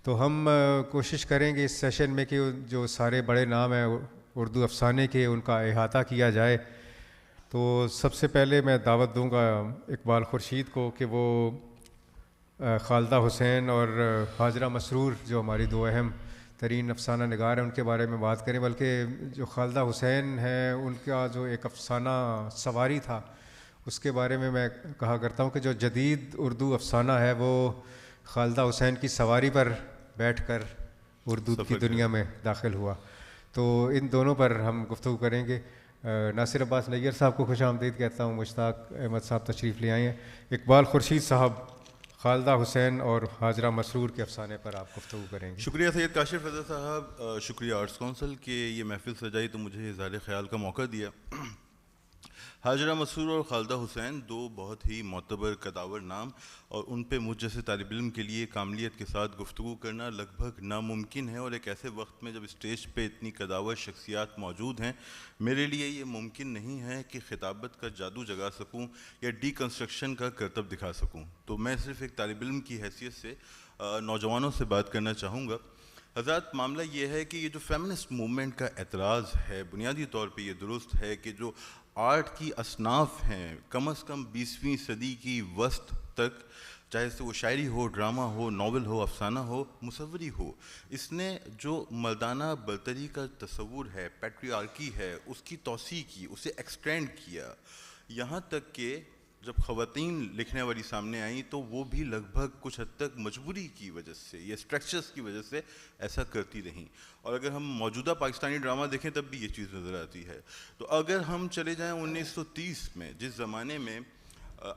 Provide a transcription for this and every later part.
تو ہم کوشش کریں گے اس سیشن میں کہ جو سارے بڑے نام ہیں اردو افسانے کے ان کا احاطہ کیا جائے. تو سب سے پہلے میں دعوت دوں گا اقبال خورشید کو کہ وہ خالدہ حسین اور حاجرہ مسرور جو ہماری دو اہم ترین افسانہ نگار ہیں ان کے بارے میں بات کریں. بلکہ جو خالدہ حسین ہیں ان کا جو ایک افسانہ سواری تھا اس کے بارے میں کہا کرتا ہوں کہ جو جدید اردو افسانہ ہے وہ خالدہ حسین کی سواری پر بیٹھ کر اردو کی دنیا میں داخل ہوا. تو ان دونوں پر ہم گفتگو کریں گے. ناصر عباس نیّر صاحب کو خوش آمدید کہتا ہوں. مشتاق احمد صاحب تشریف لے آئے ہیں. اقبال خورشید صاحب خالدہ حسین اور حاجرہ مسرور کے افسانے پر آپ گفتگو کریں گے. شکریہ سید کاشف رضا صاحب, شکریہ آرٹس کونسل کہ یہ محفل سجائی تو مجھے اظہار خیال کا موقع دیا. حاجرہ مسرور اور خالدہ حسین دو بہت ہی معتبر کداور نام, اور ان پہ مجھ جیسے طالب علم کے لیے کاملیت کے ساتھ گفتگو کرنا لگ بھگ ناممکن ہے. اور ایک ایسے وقت میں جب اسٹیج پہ اتنی کداور شخصیات موجود ہیں, میرے لیے یہ ممکن نہیں ہے کہ خطابت کا جادو جگا سکوں یا ڈی کنسٹرکشن کا کرتب دکھا سکوں. تو میں صرف ایک طالب علم کی حیثیت سے نوجوانوں سے بات کرنا چاہوں گا. حضرات, معاملہ یہ ہے کہ یہ جو فیمنسٹ موومنٹ کا اعتراض ہے, بنیادی طور پہ یہ درست ہے کہ جو آرٹ کی اصناف ہیں کم از کم 20ویں صدی کی وسط تک, چاہے سے وہ شاعری ہو, ڈرامہ ہو, ناول ہو, افسانہ ہو, مصوری ہو, اس نے جو مردانہ برتری کا تصور ہے, پیٹریارکی ہے, اس کی توسیع کی, اسے ایکسٹینڈ کیا. یہاں تک کہ جب خواتین لکھنے والی سامنے آئیں تو وہ بھی لگ بھگ کچھ حد تک مجبوری کی وجہ سے یا اسٹرکچرز کی وجہ سے ایسا کرتی رہیں. اور اگر ہم موجودہ پاکستانی ڈرامہ دیکھیں تب بھی یہ چیز نظر آتی ہے. تو اگر ہم چلے جائیں 1930 میں, جس زمانے میں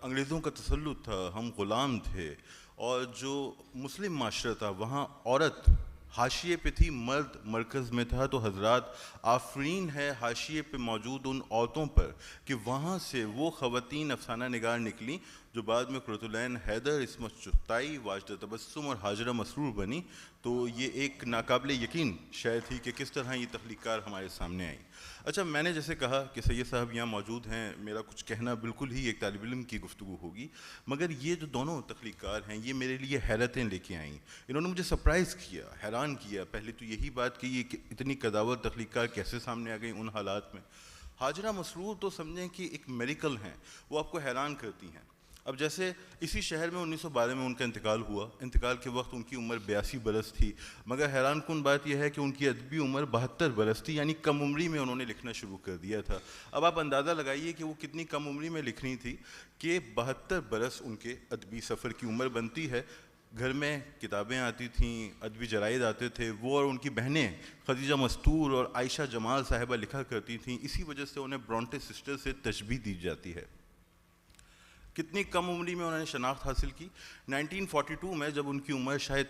انگریزوں کا تسلط تھا, ہم غلام تھے, اور جو مسلم معاشرہ تھا وہاں عورت حاشیے پہ تھی, مرد مرکز میں تھا. تو حضرات, آفرین ہے حاشیے پہ موجود ان عورتوں پر کہ وہاں سے وہ خواتین افسانہ نگار نکلیں جو بعد میں قرۃ العین حیدر, عصمت چغتائی, واجدہ تبسم اور حاجرہ مسرور بنی. تو یہ ایک ناقابل یقین شے تھی کہ کس طرح یہ تخلیق ہمارے سامنے آئی. اچھا, میں نے جیسے کہا کہ سید صاحب یہاں موجود ہیں, میرا کچھ کہنا بالکل ہی ایک طالب علم کی گفتگو ہوگی, مگر یہ جو دونوں تخلیق کار ہیں یہ میرے لیے حیرتیں لے کے آئیں. انہوں نے مجھے سرپرائز کیا, حیران کیا. پہلے تو یہی بات کہ یہ اتنی کداور تخلیق کار کیسے سامنے آ گئی ان حالات میں. حاجرہ مسرور تو سمجھیں کہ ایک میریکل ہیں, وہ آپ کو حیران کرتی ہیں. اب جیسے اسی شہر میں 1912 میں ان کا انتقال ہوا. انتقال کے وقت ان کی عمر 82 برس تھی, مگر حیران کن بات یہ ہے کہ ان کی ادبی عمر 72 برس تھی, یعنی کم عمری میں انہوں نے لکھنا شروع کر دیا تھا. اب آپ اندازہ لگائیے کہ وہ کتنی کم عمری میں لکھ رہی تھی کہ 72 برس ان کے ادبی سفر کی عمر بنتی ہے. گھر میں کتابیں آتی تھیں, ادبی جرائد آتے تھے, وہ اور ان کی بہنیں خدیجہ مستور اور عائشہ جمال صاحبہ لکھا کرتی تھیں. اسی وجہ سے انہیں برونٹے سسٹر سے تشبیہ دی جاتی ہے. کتنی کم عمری میں انہوں نے شناخت حاصل کی. 1942 میں جب ان کی عمر شاید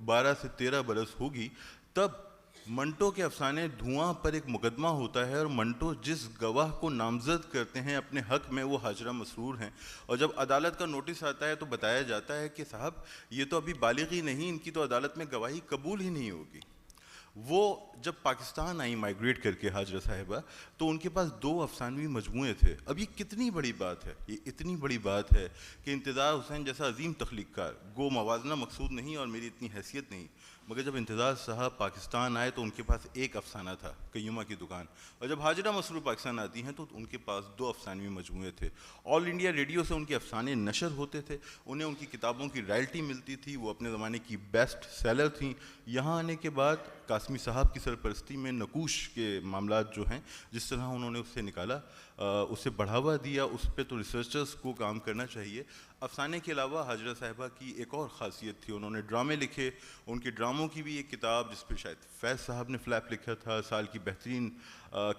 12 سے 13 برس ہوگی, تب منٹو کے افسانے دھواں پر ایک مقدمہ ہوتا ہے, اور منٹو جس گواہ کو نامزد کرتے ہیں اپنے حق میں وہ حاجرہ مسرور ہیں. اور جب عدالت کا نوٹس آتا ہے تو بتایا جاتا ہے کہ صاحب یہ تو ابھی بالغ ہی نہیں, ان کی تو عدالت میں گواہی قبول ہی نہیں ہوگی. وہ جب پاکستان آئیں مائیگریٹ کر کے حاجرہ صاحبہ, تو ان کے پاس 2 افسانوی مجموعے تھے. اب یہ کتنی بڑی بات ہے, یہ اتنی بڑی بات ہے کہ انتظار حسین جیسا عظیم تخلیق کار, گو موازنہ مقصود نہیں اور میری اتنی حیثیت نہیں, مگر جب انتظار صاحب پاکستان آئے تو ان کے پاس ایک افسانہ تھا, قیومہ کی دکان. اور جب حاجرہ مسرور پاکستان آتی ہیں تو ان کے پاس 2 افسانوی مجموعے تھے. آل انڈیا ریڈیو سے ان کے افسانے نشر ہوتے تھے, انہیں ان کی کتابوں کی رائلٹی ملتی تھی, وہ اپنے زمانے کی بیسٹ سیلر تھیں. یہاں آنے کے بعد قاسمی صاحب کی سرپرستی میں نقوش کے معاملات جو ہیں, جس طرح انہوں نے اسے نکالا, اسے بڑھاوا دیا, اس پہ تو ریسرچرز کو کام کرنا چاہیے. افسانے کے علاوہ حاجرہ صاحبہ کی ایک اور خاصیت تھی, انہوں نے ڈرامے لکھے. ان کے ڈراموں کی بھی ایک کتاب جس پہ شاید فیض صاحب نے فلیپ لکھا تھا, سال کی بہترین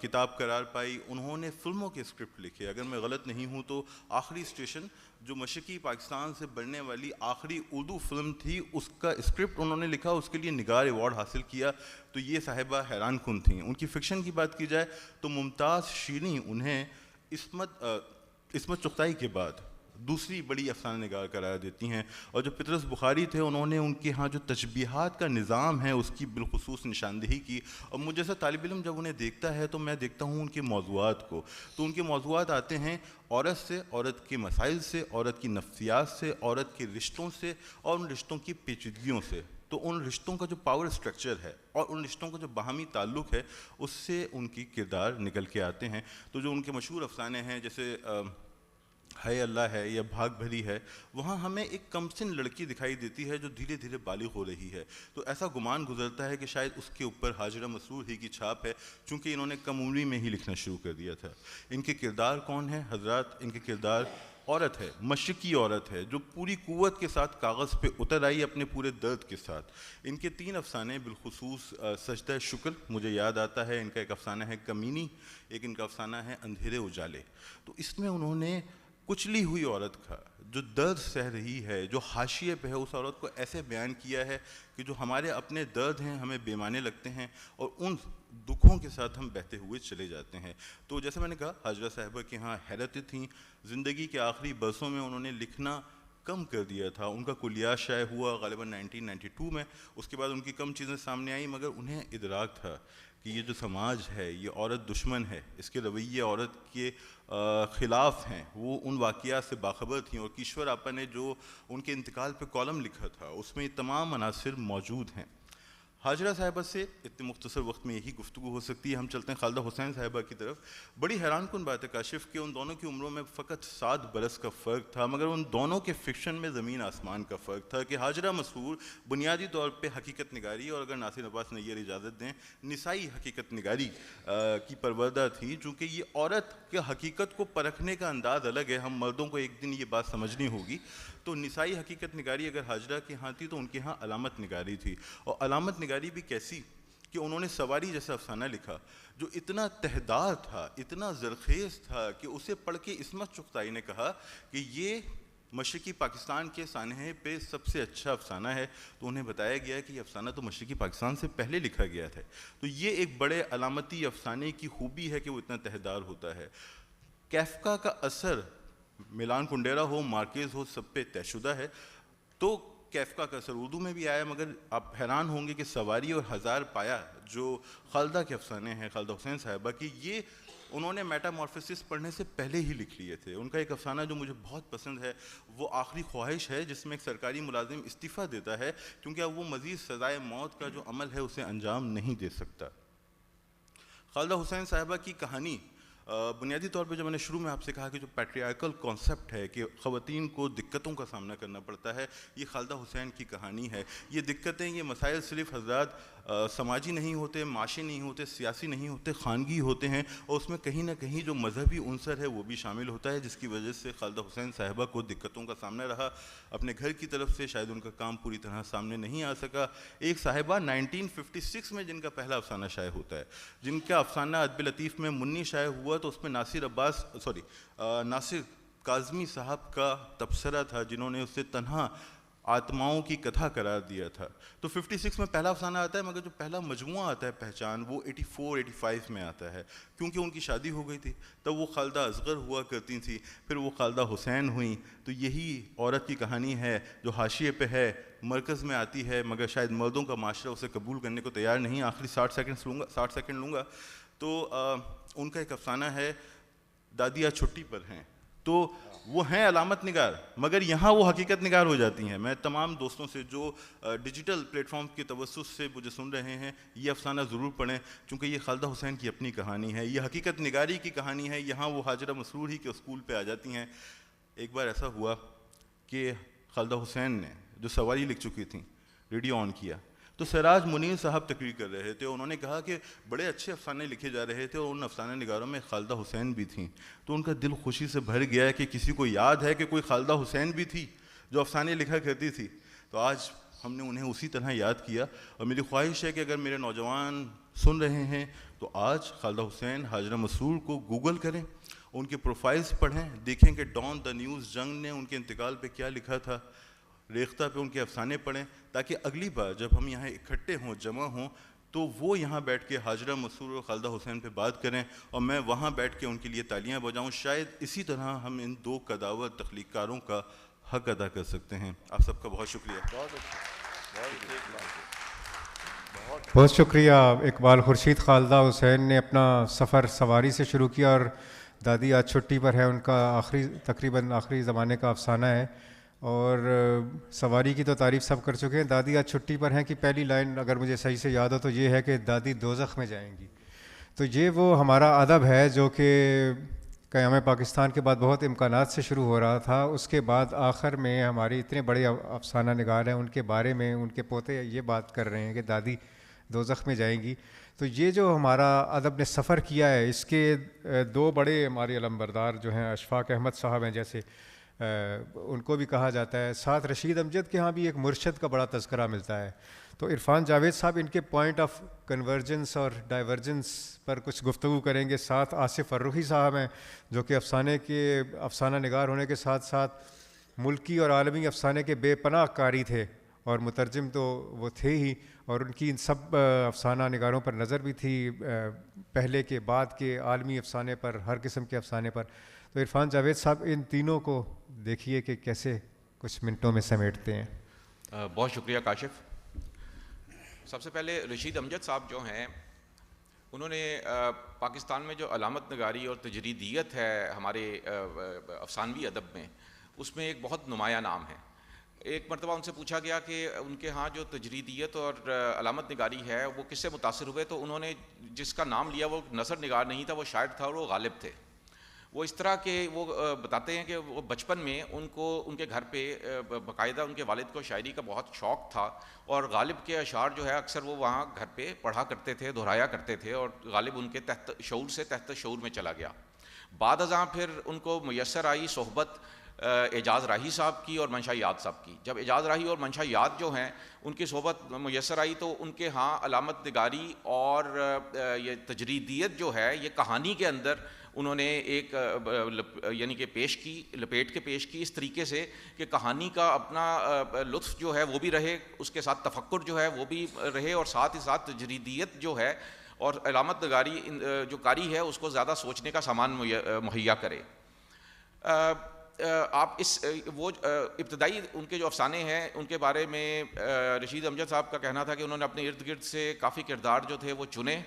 کتاب قرار پائی. انہوں نے فلموں کے اسکرپٹ لکھے. اگر میں غلط نہیں ہوں تو آخری اسٹیشن جو مشرقی پاکستان سے بننے والی آخری اردو فلم تھی, اس کا اسکرپٹ انہوں نے لکھا, اس کے لیے نگار ایوارڈ حاصل کیا. تو یہ صاحبہ حیران کن تھیں. ان کی فکشن کی بات کی جائے تو ممتاز شیریں انہیں عصمت چغتائی کے بعد دوسری بڑی افسانہ نگار قرار دیتی ہیں. اور جو پطرس بخاری تھے, انہوں نے ان کے ہاں جو تشبیہات کا نظام ہے اس کی بالخصوص نشاندہی کی. اور مجھ جیسا طالب علم جب انہیں دیکھتا ہے تو میں دیکھتا ہوں ان کے موضوعات کو, تو ان کے موضوعات آتے ہیں عورت سے, عورت کے مسائل سے, عورت کی نفسیات سے, عورت کے رشتوں سے, اور ان رشتوں کی پیچیدگیوں سے. تو ان رشتوں کا جو پاور اسٹرکچر ہے اور ان رشتوں کا جو باہمی تعلق ہے اس سے ان کی کردار نکل کے آتے ہیں. تو جو ان کے مشہور افسانے ہیں جیسے ہے اللہ ہے یا بھاگ بھری ہے, وہاں ہمیں ایک کمسن لڑکی دکھائی دیتی ہے جو دھیرے دھیرے بالغ ہو رہی ہے. تو ایسا گمان گزرتا ہے کہ شاید اس کے اوپر ہاجرہ مسرور ہی کی چھاپ ہے, چونکہ انہوں نے کم عمری میں ہی لکھنا شروع کر دیا تھا. ان کے کردار کون ہیں حضرات؟ ان کے کردار عورت ہے, مشرقی عورت ہے, جو پوری قوت کے ساتھ کاغذ پہ اتر آئی اپنے پورے درد کے ساتھ. ان کے 3 افسانے بالخصوص سجدہ شکر مجھے یاد آتا ہے. ان کا ایک افسانہ ہے کمینی, ایک ان کا افسانہ ہے اندھیرے اجالے. تو اس میں انہوں نے کچلی ہوئی عورت کا جو درد سہ رہی ہے, جو حاشیے پہ ہے, اس عورت کو ایسے بیان کیا ہے کہ جو ہمارے اپنے درد ہیں ہمیں بے معنی لگتے ہیں اور ان دکھوں کے ساتھ ہم بہتے ہوئے چلے جاتے ہیں. تو جیسے میں نے کہا حاجرہ صاحبہ کے ہاں حیرتیں تھیں. زندگی کے آخری برسوں میں انہوں نے لکھنا کم کر دیا تھا. ان کا کلیات شائع ہوا غالباً 1992 میں. اس کے بعد ان کی کم چیزیں سامنے آئیں, مگر انہیں ادراک تھا کہ یہ جو سماج ہے یہ عورت دشمن ہے, اس کے رویے عورت کے خلاف ہیں. وہ ان واقعات سے باخبر تھیں اور کیشور آپا نے جو ان کے انتقال پہ کالم لکھا تھا اس میں یہ تمام عناصر موجود ہیں. حاجرہ صاحبہ سے اتنے مختصر وقت میں یہی گفتگو ہو سکتی ہے. ہم چلتے ہیں خالدہ حسین صاحبہ کی طرف. بڑی حیران کن بات ہے کاشف کہ ان دونوں کی عمروں میں فقط 7 برس کا فرق تھا, مگر ان دونوں کے فکشن میں زمین آسمان کا فرق تھا. کہ حاجرہ مسرور بنیادی طور پہ حقیقت نگاری, اور اگر ناصر عباس نیر اجازت دیں, نسائی حقیقت نگاری کی پروردہ تھی. چونکہ یہ عورت کے حقیقت کو پرکھنے کا انداز الگ ہے, ہم مردوں کو ایک دن یہ بات سمجھنی ہوگی. تو نسائی حقیقت نگاری اگر حاجرہ کے ہاں تھی تو ان کے ہاں علامت نگاری تھی. اور علامت نگاری بھی کیسی کہ انہوں نے سواری جیسا افسانہ لکھا جو اتنا تہدار تھا, اتنا زرخیز تھا کہ اسے پڑھ کے عصمت چغتائی نے کہا کہ یہ مشرقی پاکستان کے سانحے پہ سب سے اچھا افسانہ ہے. تو انہیں بتایا گیا کہ یہ افسانہ تو مشرقی پاکستان سے پہلے لکھا گیا تھا. تو یہ ایک بڑے علامتی افسانے کی خوبی ہے کہ وہ اتنا تہدار ہوتا ہے. کیفکا کا اثر میلان کنڈیرا ہو, مارکیز ہو, سب پہ طے شدہ ہے. تو کیفکا کا اثر اردو میں بھی آیا, مگر آپ حیران ہوں گے کہ سواری اور ہزار پایا جو خالدہ کے افسانے ہیں خالدہ حسین صاحبہ کی, یہ انہوں نے میٹامورفوسس پڑھنے سے پہلے ہی لکھ لیے تھے. ان کا ایک افسانہ جو مجھے بہت پسند ہے وہ آخری خواہش ہے, جس میں ایک سرکاری ملازم استعفیٰ دیتا ہے کیونکہ اب وہ مزید سزائے موت کا جو عمل ہے اسے انجام نہیں دے سکتا. خالدہ حسین صاحبہ کی کہانی بنیادی طور پہ جو میں نے شروع میں آپ سے کہا کہ جو پیٹریارکل کانسیپٹ ہے کہ خواتین کو دقتوں کا سامنا کرنا پڑتا ہے, یہ خالدہ حسین کی کہانی ہے. یہ دقتیں, یہ مسائل صرف حضرات سماجی نہیں ہوتے, معاشی نہیں ہوتے, سیاسی نہیں ہوتے, خانگی ہوتے ہیں, اور اس میں کہیں نہ کہیں جو مذہبی عنصر ہے وہ بھی شامل ہوتا ہے, جس کی وجہ سے خالدہ حسین صاحبہ کو دقتوں کا سامنا رہا. اپنے گھر کی طرف سے شاید ان کا کام پوری طرح سامنے نہیں آ سکا. ایک صاحبہ 1956 میں جن کا پہلا افسانہ شائع ہوتا ہے, جن کا افسانہ ادب لطیف میں منی شائع ہوا, تو اس میں ناصر کاظمی صاحب کا تبصرہ تھا جنہوں نے اسے تنہا آتماؤں کی کتھا قرار دیا تھا. تو 56 میں پہلا افسانہ آتا ہے, مگر جو پہلا مجموعہ آتا ہے پہچان وہ 84-85 میں آتا ہے, کیونکہ ان کی شادی ہو گئی تھی. تب وہ خالدہ اصغر ہوا کرتی تھیں, پھر وہ خالدہ حسین ہوئیں. تو یہی عورت کی کہانی ہے جو حاشیے پہ ہے, مرکز میں آتی ہے, مگر شاید مردوں کا معاشرہ اسے قبول کرنے کو تیار نہیں. آخری 60 سیکنڈ لوں گا. تو ان کا ایک افسانہ ہے دادیاں چھٹی پر ہیں. تو وہ ہیں علامت نگار, مگر یہاں وہ حقیقت نگار ہو جاتی ہیں. میں تمام دوستوں سے جو ڈیجیٹل پلیٹ فارم کے توسط سے مجھے سن رہے ہیں, یہ افسانہ ضرور پڑھیں, کیونکہ یہ خالدہ حسین کی اپنی کہانی ہے, یہ حقیقت نگاری کی کہانی ہے. یہاں وہ حاجرہ مسرور ہی کے اسکول پہ آ جاتی ہیں. ایک بار ایسا ہوا کہ خالدہ حسین نے جو سواری لکھ چکی تھیں ریڈیو آن کیا, تو سراج منیر صاحب تقریر کر رہے تھے. انہوں نے کہا کہ بڑے اچھے افسانے لکھے جا رہے تھے, اور ان افسانہ نگاروں میں خالدہ حسین بھی تھیں. تو ان کا دل خوشی سے بھر گیا کہ کسی کو یاد ہے کہ کوئی خالدہ حسین بھی تھی جو افسانے لکھا کرتی تھی. تو آج ہم نے انہیں اسی طرح یاد کیا, اور میری خواہش ہے کہ اگر میرے نوجوان سن رہے ہیں تو آج خالدہ حسین, حاجرہ مسرور کو گوگل کریں, ان کے پروفائلز پڑھیں, دیکھیں کہ ڈان دا نیوز جنگ نے ان کے انتقال پہ کیا لکھا تھا, ریختہ پہ ان کے افسانے پڑھیں, تاکہ اگلی بار جب ہم یہاں اکٹھے ہوں, جمع ہوں, تو وہ یہاں بیٹھ کے حاجرہ مسرور اور خالدہ حسین پہ بات کریں, اور میں وہاں بیٹھ کے ان کے لیے تالیاں بجاؤں. شاید اسی طرح ہم ان 2 قداور تخلیق کاروں کا حق ادا کر سکتے ہیں. آپ سب کا بہت شکریہ. بہت شکریہ. اقبال خورشید. خالدہ حسین نے اپنا سفر سواری سے شروع کیا, اور دادی آج چھٹی پر ہے ان کا تقریباً آخری زمانے کا افسانہ ہے. اور سواری کی تو تعریف سب کر چکے ہیں. دادی آج چھٹی پر ہیں کہ پہلی لائن اگر مجھے صحیح سے یاد ہو تو یہ ہے کہ دادی دوزخ میں جائیں گی. تو یہ وہ ہمارا ادب ہے جو کہ قیام پاکستان کے بعد بہت امکانات سے شروع ہو رہا تھا. اس کے بعد آخر میں ہماری اتنے بڑے افسانہ نگار ہیں, ان کے بارے میں ان کے پوتے یہ بات کر رہے ہیں کہ دادی دوزخ میں جائیں گی. تو یہ جو ہمارا ادب نے سفر کیا ہے, اس کے دو بڑے ہمارے علمبردار جو ہیں اشفاق احمد صاحب ہیں جیسے, ان کو بھی کہا جاتا ہے. ساتھ رشید امجد کے ہاں بھی ایک مرشد کا بڑا تذکرہ ملتا ہے. تو عرفان جاوید صاحب ان کے پوائنٹ آف کنورجنس اور ڈائیورجنس پر کچھ گفتگو کریں گے. ساتھ آصف فرخی صاحب ہیں جو کہ افسانہ نگار ہونے کے ساتھ ساتھ ملکی اور عالمی افسانے کے بے پناہ قاری تھے, اور مترجم تو وہ تھے ہی, اور ان کی ان سب افسانہ نگاروں پر نظر بھی تھی, پہلے کے بعد کے عالمی افسانے پر, ہر قسم کے افسانے پر. تو عرفان جاوید صاحب ان تینوں کو دیکھیے کہ کیسے کچھ منٹوں میں سمیٹتے ہیں. بہت شکریہ کاشف. سب سے پہلے رشید امجد صاحب جو ہیں, انہوں نے پاکستان میں جو علامت نگاری اور تجریدیت ہے ہمارے افسانوی ادب میں, اس میں ایک بہت نمایاں نام ہے. ایک مرتبہ ان سے پوچھا گیا کہ ان کے ہاں جو تجریدیت اور علامت نگاری ہے وہ کس سے متاثر ہوئے, تو انہوں نے جس کا نام لیا وہ نثر نگار نہیں تھا, وہ شاعر تھا اور وہ غالب تھے. وہ اس طرح کے وہ بتاتے ہیں کہ وہ بچپن میں ان کو ان کے گھر پہ باقاعدہ ان کے والد کو شاعری کا بہت شوق تھا, اور غالب کے اشعار جو ہے اکثر وہ وہاں گھر پہ پڑھا کرتے تھے, دہرایا کرتے تھے, اور غالب ان کے تحت شعور سے تحت شعور میں چلا گیا. بعد ازاں پھر ان کو میسر آئی صحبت اعجاز راہی صاحب کی اور منشا یاد صاحب کی. جب اعجاز راہی اور منشا یاد جو ہیں ان کی صحبت میسر آئی تو ان کے ہاں علامت نگاری اور یہ تجریدیت جو ہے یہ کہانی کے اندر انہوں نے ایک یعنی کہ پیش کی, لپیٹ کے پیش کی اس طریقے سے کہ کہانی کا اپنا لطف جو ہے وہ بھی رہے, اس کے ساتھ تفکر جو ہے وہ بھی رہے, اور ساتھ ہی ساتھ تجریدیت جو ہے اور علامت نگاری جو کاری ہے اس کو زیادہ سوچنے کا سامان مہیا کرے. آپ اس وہ ابتدائی ان کے جو افسانے ہیں ان کے بارے میں رشید امجد صاحب کا کہنا تھا کہ انہوں نے اپنے ارد گرد سے کافی کردار جو تھے وہ چنے.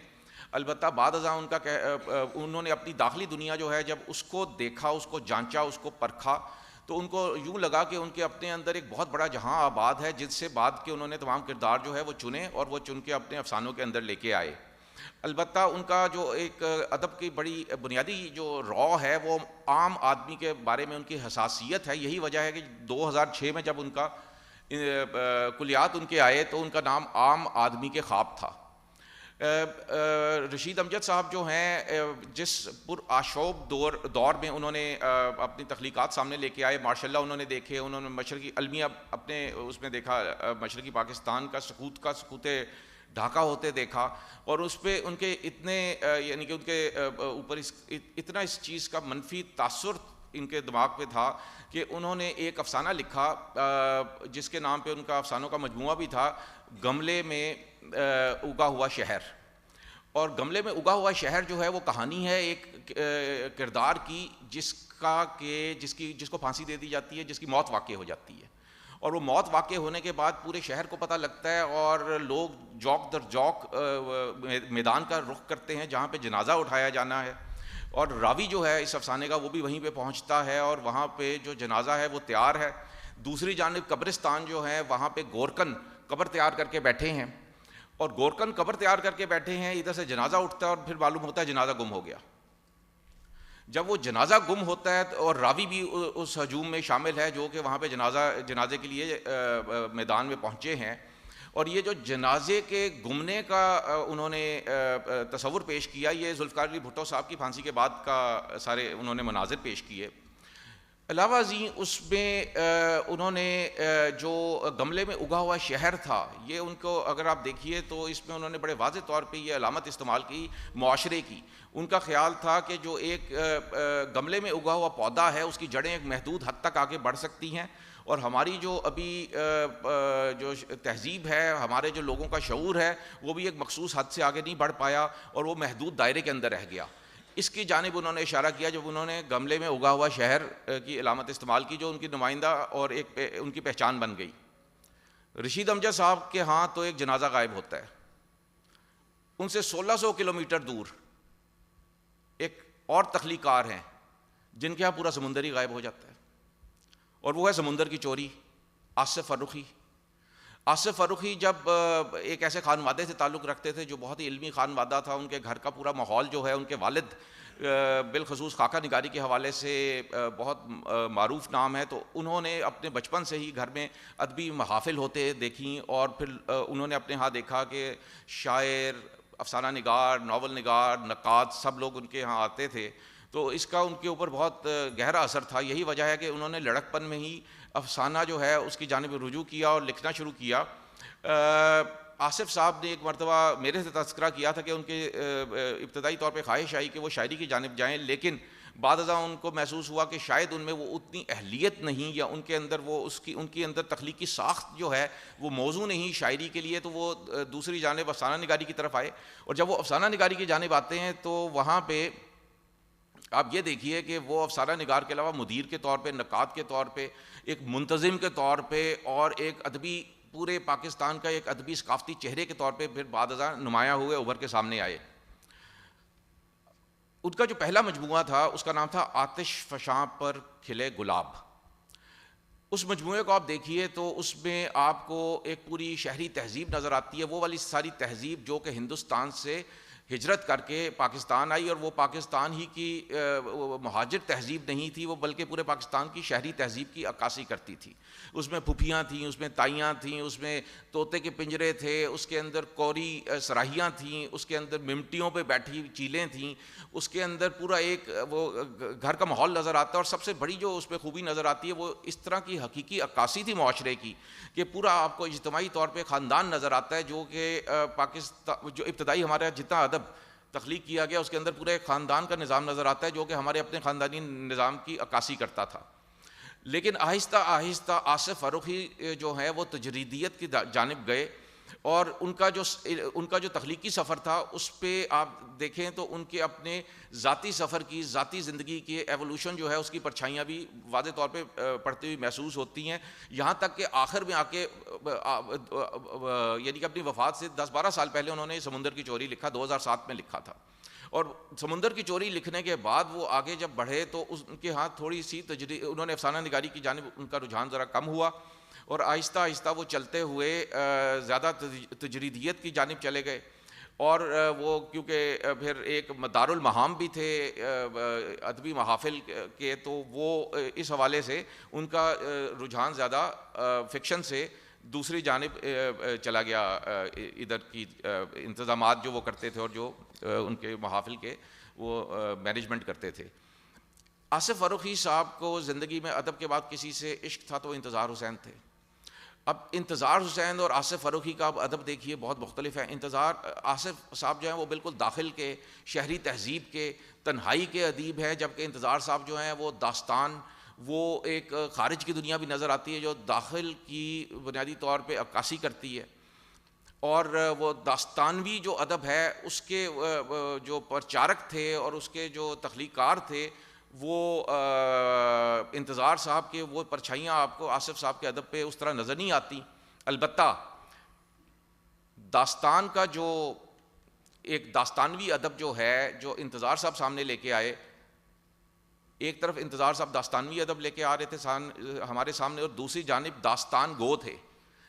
البتہ بعد ازاں انہوں نے اپنی داخلی دنیا جو ہے جب اس کو دیکھا, اس کو جانچا, اس کو پرکھا, تو ان کو یوں لگا کہ ان کے اپنے اندر ایک بہت بڑا جہاں آباد ہے جس سے بعد کے انہوں نے تمام کردار جو ہے وہ چنے اور وہ چن کے اپنے افسانوں کے اندر لے کے آئے. البتہ ان کا جو ایک ادب کی بڑی بنیادی جو را ہے وہ عام آدمی کے بارے میں ان کی حساسیت ہے. یہی وجہ ہے کہ 2006 میں جب ان کا کلیات ان کے آئے تو ان کا نام عام آدمی کے خواب تھا. رشید امجد صاحب جو ہیں جس پر آشوب دور میں انہوں نے اپنی تخلیقات سامنے لے کے آئے, ماشاء اللہ انہوں نے دیکھے, انہوں نے مشرقی المیہ اپنے اس میں دیکھا, مشرقی پاکستان کا سقوط ڈھاکہ ہوتے دیکھا, اور اس پہ ان کے اتنے یعنی کہ ان کے اوپر اتنا اس چیز کا منفی تاثر ان کے دماغ پہ تھا کہ انہوں نے ایک افسانہ لکھا جس کے نام پہ ان کا افسانوں کا مجموعہ بھی تھا, گملے میں اگا ہوا شہر. اور گملے میں اگا ہوا شہر جو ہے وہ کہانی ہے ایک کردار کی جس کو پھانسی دے دی جاتی ہے, جس کی موت واقع ہو جاتی ہے, اور وہ موت واقع ہونے کے بعد پورے شہر کو پتہ لگتا ہے اور لوگ جوک در جوک میدان کا رخ کرتے ہیں جہاں پہ جنازہ اٹھایا جانا ہے, اور راوی جو ہے اس افسانے کا وہ بھی وہیں پہ پہنچتا ہے اور وہاں پہ جو جنازہ ہے وہ تیار ہے. دوسری جانب قبرستان جو ہے وہاں پہ گورکن قبر تیار کر کے بیٹھے ہیں, اور گورکن قبر تیار کر کے بیٹھے ہیں, ادھر سے جنازہ اٹھتا ہے اور پھر معلوم ہوتا ہے جنازہ گم ہو گیا. جب وہ جنازہ گم ہوتا ہے اور راوی بھی اس ہجوم میں شامل ہے جو کہ وہاں پہ جنازے کے لیے میدان میں پہنچے ہیں, اور یہ جو جنازے کے گمنے کا انہوں نے تصور پیش کیا, یہ ذوالفقار علی بھٹو صاحب کی پھانسی کے بعد کا سارے انہوں نے مناظر پیش کیے. علاوہ ازیں اس میں انہوں نے جو گملے میں اگا ہوا شہر تھا, یہ ان کو اگر آپ دیکھیے تو اس میں انہوں نے بڑے واضح طور پہ یہ علامت استعمال کی معاشرے کی. ان کا خیال تھا کہ جو ایک گملے میں اگا ہوا پودا ہے اس کی جڑیں ایک محدود حد تک آگے بڑھ سکتی ہیں, اور ہماری جو ابھی جو تہذیب ہے, ہمارے جو لوگوں کا شعور ہے وہ بھی ایک مخصوص حد سے آگے نہیں بڑھ پایا اور وہ محدود دائرے کے اندر رہ گیا. اس کی جانب انہوں نے اشارہ کیا جب انہوں نے گملے میں اگا ہوا شہر کی علامت استعمال کی جو ان کی نمائندہ اور ایک ان کی پہچان بن گئی. رشید امجد صاحب کے ہاں تو ایک جنازہ غائب ہوتا ہے, ان سے 1600 کلومیٹر دور ایک اور تخلیق کار ہیں جن کے ہاں پورا سمندر ہی غائب ہو جاتا ہے, اور وہ ہے سمندر کی چوری، آصف فرخی۔ آصف فرخی جب ایک ایسے خانوادے سے تعلق رکھتے تھے جو بہت ہی علمی خانوادہ تھا، ان کے گھر کا پورا ماحول جو ہے، ان کے والد بالخصوص خاکہ نگاری کے حوالے سے بہت معروف نام ہے، تو انہوں نے اپنے بچپن سے ہی گھر میں ادبی محافل ہوتے دیکھیں، اور پھر انہوں نے اپنے ہاں دیکھا کہ شاعر، افسانہ نگار، ناول نگار، نقاد سب لوگ ان کے ہاں آتے تھے، تو اس کا ان کے اوپر بہت گہرا اثر تھا۔ یہی وجہ ہے کہ انہوں نے لڑکپن میں ہی افسانہ جو ہے اس کی جانب رجوع کیا اور لکھنا شروع کیا۔ آصف صاحب نے ایک مرتبہ میرے سے تذکرہ کیا تھا کہ ان کے ابتدائی طور پہ خواہش آئی کہ وہ شاعری کی جانب جائیں، لیکن بعد ازاں ان کو محسوس ہوا کہ شاید ان میں وہ اتنی اہلیت نہیں، یا ان کے اندر وہ ان کے اندر تخلیقی ساخت جو ہے وہ موزوں نہیں شاعری کے لیے، تو وہ دوسری جانب افسانہ نگاری کی طرف آئے۔ اور جب وہ افسانہ نگاری کی جانب آتے ہیں تو وہاں پہ آپ یہ دیکھیے کہ وہ افسانہ نگار کے علاوہ مدیر کے طور پہ، نقاد کے طور پہ، ایک منتظم کے طور پہ، اور ایک ادبی پورے پاکستان کا ایک ادبی ثقافتی چہرے کے طور پہ پھر بعد ازاں نمایاں ہوئے، ابھر کے سامنے آئے۔ ان کا جو پہلا مجموعہ تھا اس کا نام تھا آتش فشاں پر کھلے گلاب۔ اس مجموعے کو آپ دیکھیے تو اس میں آپ کو ایک پوری شہری تہذیب نظر آتی ہے، وہ والی ساری تہذیب جو کہ ہندوستان سے ہجرت کر کے پاکستان آئی، اور وہ پاکستان ہی کی مہاجر تہذیب نہیں تھی، وہ بلکہ پورے پاکستان کی شہری تہذیب کی عکاسی کرتی تھی۔ اس میں پھپھیاں تھیں، اس میں تائیاں تھیں، اس میں طوطے کے پنجرے تھے، اس کے اندر کوری سراہیاں تھیں، اس کے اندر ممٹیوں پہ بیٹھی چیلیں تھیں، اس کے اندر پورا ایک وہ گھر کا ماحول نظر آتا ہے، اور سب سے بڑی جو اس پہ خوبی نظر آتی ہے وہ اس طرح کی حقیقی عکاسی تھی معاشرے کی کہ پورا آپ کو اجتماعی طور پہ خاندان نظر آتا ہے، جو کہ پاکستان جو ابتدائی ہمارا جتنا ادب تخلیق کیا گیا اس کے اندر پورے ایک خاندان کا نظام نظر آتا ہے جو کہ ہمارے اپنے خاندانی نظام کی عکاسی کرتا تھا۔ لیکن آہستہ آہستہ آصف فرخی جو ہے وہ تجریدیت کی جانب گئے، اور ان کا جو تخلیقی سفر تھا اس پہ آپ دیکھیں تو ان کے اپنے ذاتی سفر کی، ذاتی زندگی کی ایوولوشن جو ہے اس کی پرچھائیاں بھی واضح طور پہ پڑتی ہوئی محسوس ہوتی ہیں، یہاں تک کہ آخر میں آ کے یعنی کہ اپنی وفات سے 10-12 سال پہلے انہوں نے سمندر کی چوری لکھا، 2007 میں لکھا تھا، اور سمندر کی چوری لکھنے کے بعد وہ آگے جب بڑھے تو ان کے ہاں تھوڑی سی انہوں نے افسانہ نگاری کی جانب ان کا رجحان ذرا کم ہوا، اور آہستہ آہستہ وہ چلتے ہوئے زیادہ تجریدیت کی جانب چلے گئے، اور وہ کیونکہ پھر ایک دارالمحام بھی تھے ادبی محافل کے، تو وہ اس حوالے سے ان کا رجحان زیادہ فکشن سے دوسری جانب چلا گیا، ادھر کی انتظامات جو وہ کرتے تھے اور جو ان کے محافل کے وہ مینجمنٹ کرتے تھے۔ آصف فرخی صاحب کو زندگی میں ادب کے بعد کسی سے عشق تھا تو انتظار حسین تھے۔ اب انتظار حسین اور آصف فرخی کا اب ادب دیکھیے بہت مختلف ہے۔ آصف صاحب جو ہیں وہ بالکل داخل کے، شہری تہذیب کے، تنہائی کے ادیب ہیں، جبکہ انتظار صاحب جو ہیں وہ داستان، وہ ایک خارج کی دنیا بھی نظر آتی ہے جو داخل کی بنیادی طور پہ عکاسی کرتی ہے، اور وہ داستانوی جو ادب ہے اس کے جو پرچارک تھے اور اس کے جو تخلیقار تھے وہ انتظار صاحب کے وہ پرچھائیاں آپ کو آصف صاحب کے ادب پہ اس طرح نظر نہیں آتی۔ البتہ داستان کا جو ایک داستانوی ادب جو ہے جو انتظار صاحب سامنے لے کے آئے، ایک طرف انتظار صاحب داستانوی ادب لے کے آ رہے تھے ہمارے سامنے، اور دوسری جانب داستان گو تھے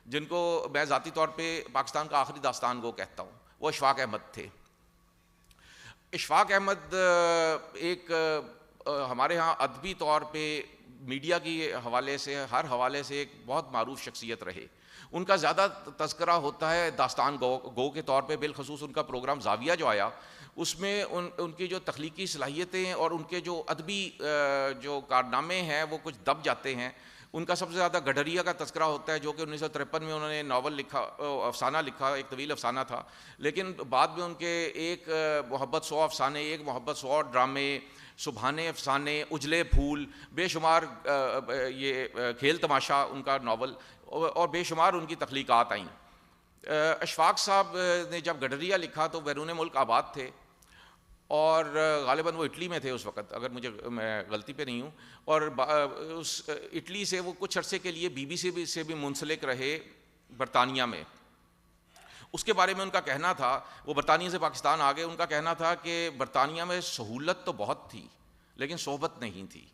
جن کو میں ذاتی طور پہ پاکستان کا آخری داستان گو کہتا ہوں، وہ اشفاق احمد تھے۔ اشفاق احمد ایک ہمارے ہاں ادبی طور پہ میڈیا کی حوالے سے ہر حوالے سے ایک بہت معروف شخصیت رہے۔ ان کا زیادہ تذکرہ ہوتا ہے داستان گو کے طور پہ، بالخصوص ان کا پروگرام زاویہ جو آیا اس میں ان کی جو تخلیقی صلاحیتیں اور ان کے جو ادبی جو کارنامے ہیں وہ کچھ دب جاتے ہیں۔ ان کا سب سے زیادہ گڈریا کا تذکرہ ہوتا ہے جو کہ 1953 میں انہوں نے ناول لکھا، افسانہ لکھا، ایک طویل افسانہ تھا، لیکن بعد میں ان کے ایک محبت 100 افسانے، ایک محبت 100 ڈرامے، سبحانے افسانے، اجلے پھول، بے شمار یہ کھیل تماشا ان کا ناول، اور بے شمار ان کی تخلیقات آئیں۔ اشفاق صاحب نے جب گڈریا لکھا تو بیرون ملک آباد تھے، اور غالباً وہ اٹلی میں تھے اس وقت، اگر میں غلطی پہ نہیں ہوں، اور اس اٹلی سے وہ کچھ عرصے کے لیے بی بی سی سے بھی منسلک رہے برطانیہ میں۔ اس کے بارے میں ان کا کہنا تھا، وہ برطانیہ سے پاکستان آ گئے، ان کا کہنا تھا کہ برطانیہ میں سہولت تو بہت تھی لیکن صحبت نہیں تھی۔